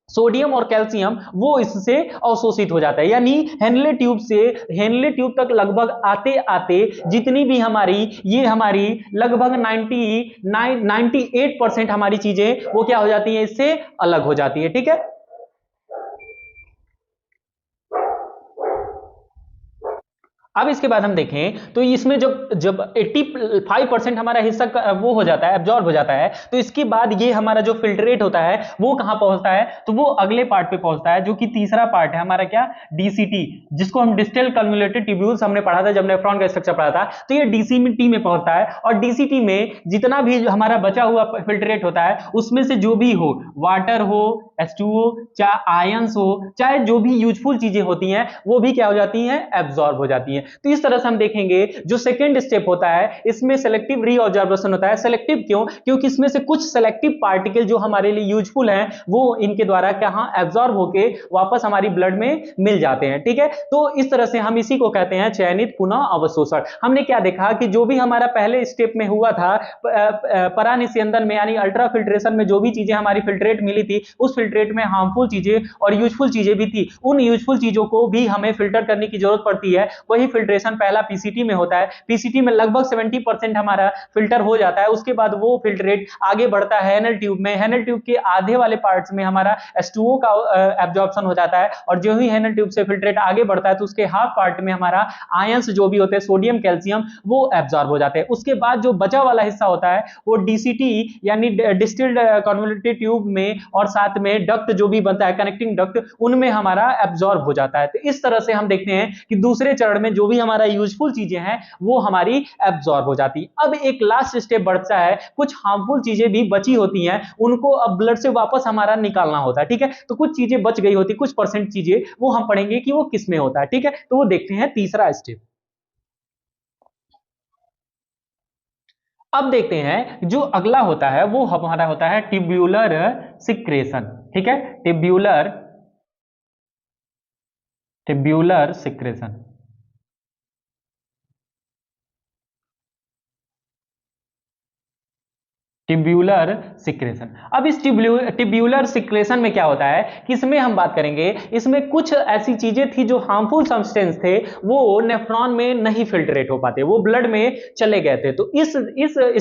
सोडियम और कैल्शियम, वो इससे अवशोषित हो जाता है। यानी हेनले ट्यूब से हेनले ट्यूब तक लगभग आते आते जितनी भी ये हमारी लगभग 98% हमारी चीजें वो क्या हो जाती है, इससे अलग हो जाती है, ठीक है। अब इसके बाद हम देखें तो इसमें जब जब 85% हमारा हिस्सा वो हो जाता है, एब्जॉर्ब हो जाता है, तो इसके बाद ये हमारा जो फिल्ट्रेट होता है वो कहां पहुंचता है, तो वो अगले पार्ट पे पहुंचता है, जो कि तीसरा पार्ट है हमारा क्या, डीसीटी, जिसको हम डिस्टल कन्वोल्यूटेड ट्यूब्यूल्स हमने पढ़ा था जब नेफ्रॉन का स्ट्रक्चर पढ़ा था। तो ये डीसीटी में पहुंचता है और डीसीटी में जितना भी हमारा बचा हुआ फिल्ट्रेट होता है उसमें से जो भी हो, वाटर हो, H2O, चाहे आयंस हो, चाहे जो भी यूजफुल चीजें होती हैं वो भी क्या हो जाती हैं, एब्जॉर्ब हो जाती हैं। तो इस तरह से हम देखेंगे जो सेकंड स्टेप होता है इसमें सेलेक्टिव रीऑब्जर्वेशन होता है। सेलेक्टिव क्यों, क्योंकि इसमें से कुछ सेलेक्टिव पार्टिकल जो हमारे लिए यूजफुल हैं वो इनके द्वारा कहां एब्जॉर्ब होके वापस हमारी ब्लड में मिल जाते हैं, ठीक है। तो इस तरह से हम इसी को कहते हैं चयनित पुनः अवशोषण। हमने क्या देखा कि जो भी हमारा पहले स्टेप में हुआ था परानिस्यंदन में, यानी अल्ट्रा फिल्ट्रेशन में, जो भी चीजें हमारी फिल्ट्रेट मिली थी उस फिल्ट्रेट में हार्मफुल चीजें और यूजफुल चीजें भी थी, उन यूजफुल चीजों को भी हमें फिल्टर करने की जरूरत पड़ती है। वही फिल्ट्रेशन पहला पीसीटी में होता है। पीसीटी में लगभग 70% हमारा फिल्टर हो जाता है। उसके बाद वो फिल्ट्रेट आगे बढ़ता है हेनल ट्यूब में। हेनल ट्यूब के आधे वाले पार्ट्स में हमारा H2O का एब्जॉर्प्शन हो जाता है और जो ही हेनल ट्यूब से फिल्ट्रेट आगे बढ़ता है तो उसके हाफ पार्ट में हमारा आयंस जो भी होते हैं, सोडियम, कैल्शियम, वो एब्जॉर्ब हो जाते हैं। उसके बाद जो बचा वाला हिस्सा होता है वो डीसीटी यानी डिस्टिल्ड कन्वोल्यूटेड ट्यूब में और साथ में डक्ट जो भी बनता है, कनेक्टिंग डक्ट, उनमें हमारा एब्जॉर्ब हो जाता है। तो इस तरह से हम देखते हैं कि दूसरे चरण में जो भी हमारा यूजफुल चीजें हैं वो हमारी एब्जॉर्ब हो जाती। अब एक लास्ट स्टेप बढ़ता है, कुछ हार्मफुल चीजें भी बची होती हैं, उनको अब ब्लड से वापस हमारा निकालना होता है, ठीक है। तो कुछ चीजें बच गई होती, कुछ परसेंट चीजें, वो हम पढ़ेंगे कि वो किस में होता है, ठीक है। तो वो देखते हैं तीसरा स्टेप। अब देखते हैं जो अगला होता है वो हमारा होता है ट्यूब्यूलर सिक्रेशन, ठीक है। Tubular secretion. Tubular secretion. अब इस ट्यूब्यूलर सिक्रेशन में क्या होता है कि इसमें हम बात करेंगे, इसमें कुछ ऐसी चीजें थी जो हार्मफुल सब्सटेंस थे वो नेफ्रॉन में नहीं फिल्ट्रेट हो पाते, वो ब्लड में चले गए थे। तो इस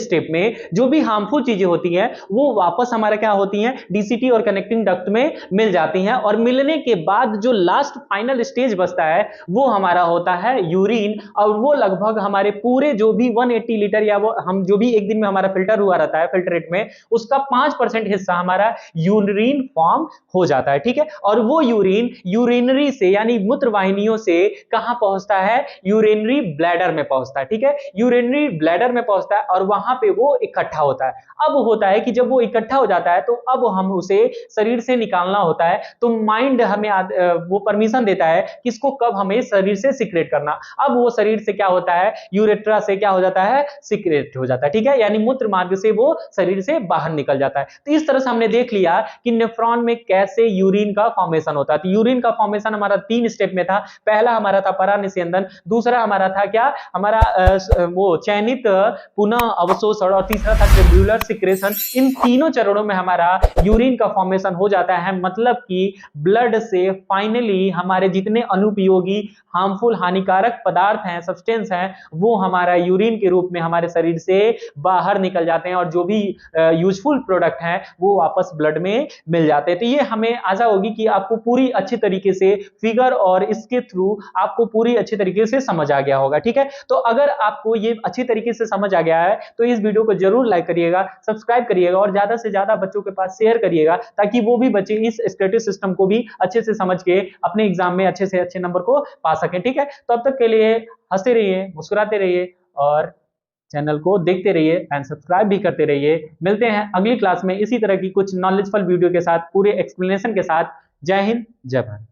स्टेप में जो भी हार्मफुल चीजें होती हैं वो वापस हमारा क्या होती हैं, डीसीटी और कनेक्टिंग डक्ट में मिल जाती हैं और मिलने के बाद जो लास्ट फाइनल स्टेज बचता है वो हमारा होता है यूरिन। और वो लगभग हमारे पूरे जो भी 180 लीटर या वो हम जो भी एक दिन में हमारा फिल्टर हुआ रहता है फिल्ट्रेट में, उसका 5% हिस्सा हमारा यूरिन फॉर्म हो जाता है, ठीक है। और वो यूरिन यूरिनरी से यानी मूत्र वाहिनियों से कहां पहुंचता है, यूरिनरी ब्लैडर में पहुंचता है, ठीक है। यूरिनरी ब्लैडर में पहुंचता है और वहां पे वो इकट्ठा होता है। अब होता है कि जब वो इकट्ठा हो जाता है तो अब हम उसे शरीर से निकालना होता है। तो माइंड हमें वो परमिशन देता है कि इसको कब हमें शरीर से सिक्रेट करना। अब वो शरीर से क्या होता है, यूरेट्रा से क्या हो जाता है, सिक्रेट हो जाता है, ठीक है। यानी मूत्र मार्ग से वो शरीर से बाहर निकल जाता है। तो इस तरह से हमने देख लिया कि नेफ्रॉन में कैसे यूरिन का फॉर्मेशन होता है। तो यूरिन का फॉर्मेशन हमारा 3 स्टेप में था। पहला हमारा था परानिस्यंदन, दूसरा हमारा था क्या, हमारा वो चयनित पुनः अवशोषण, और तीसरा था ट्यूब्यूलर सिक्रेशन। इन तीनों चरणों में हमारा यूरिन का फॉर्मेशन हो जाता है। मतलब कि ब्लड से फाइनली हमारे जितने अनुपयोगी हार्मफुल हानिकारक पदार्थ हैं, सब्सटेंस हैं, वो हमारा यूरिन के रूप में हमारे शरीर से बाहर निकल जाते हैं और जो भी भी यूजफुल प्रोडक्ट हैं वो वापस ब्लड में मिल जाते हैं। तो ये हमें आशा होगी कि आपको पूरी अच्छी तरीके से फिगर और इसके थ्रू आपको पूरी अच्छी तरीके से समझ आ गया होगा। ठीक है, तो अगर आपको ये अच्छी तरीके से समझ आ गया है तो इस वीडियो को जरूर लाइक करिएगा, सब्सक्राइब करिएगा और ज्यादा से ज्यादा बच्चों के पास शेयर करिएगा, ताकि वो भी बच्चे इस स्टैटिस्टिक्स सिस्टम को भी अच्छे से समझ के अपने एग्जाम में अच्छे से अच्छे नंबर को पा सकें। ठीक है, तो अब तक के लिए हंसते रहिए, मुस्कुराते रहिए और चैनल को देखते रहिए एंड सब्सक्राइब भी करते रहिए। मिलते हैं अगली क्लास में इसी तरह की कुछ नॉलेजफुल वीडियो के साथ, पूरे एक्सप्लेनेशन के साथ। जय हिंद, जय भारत।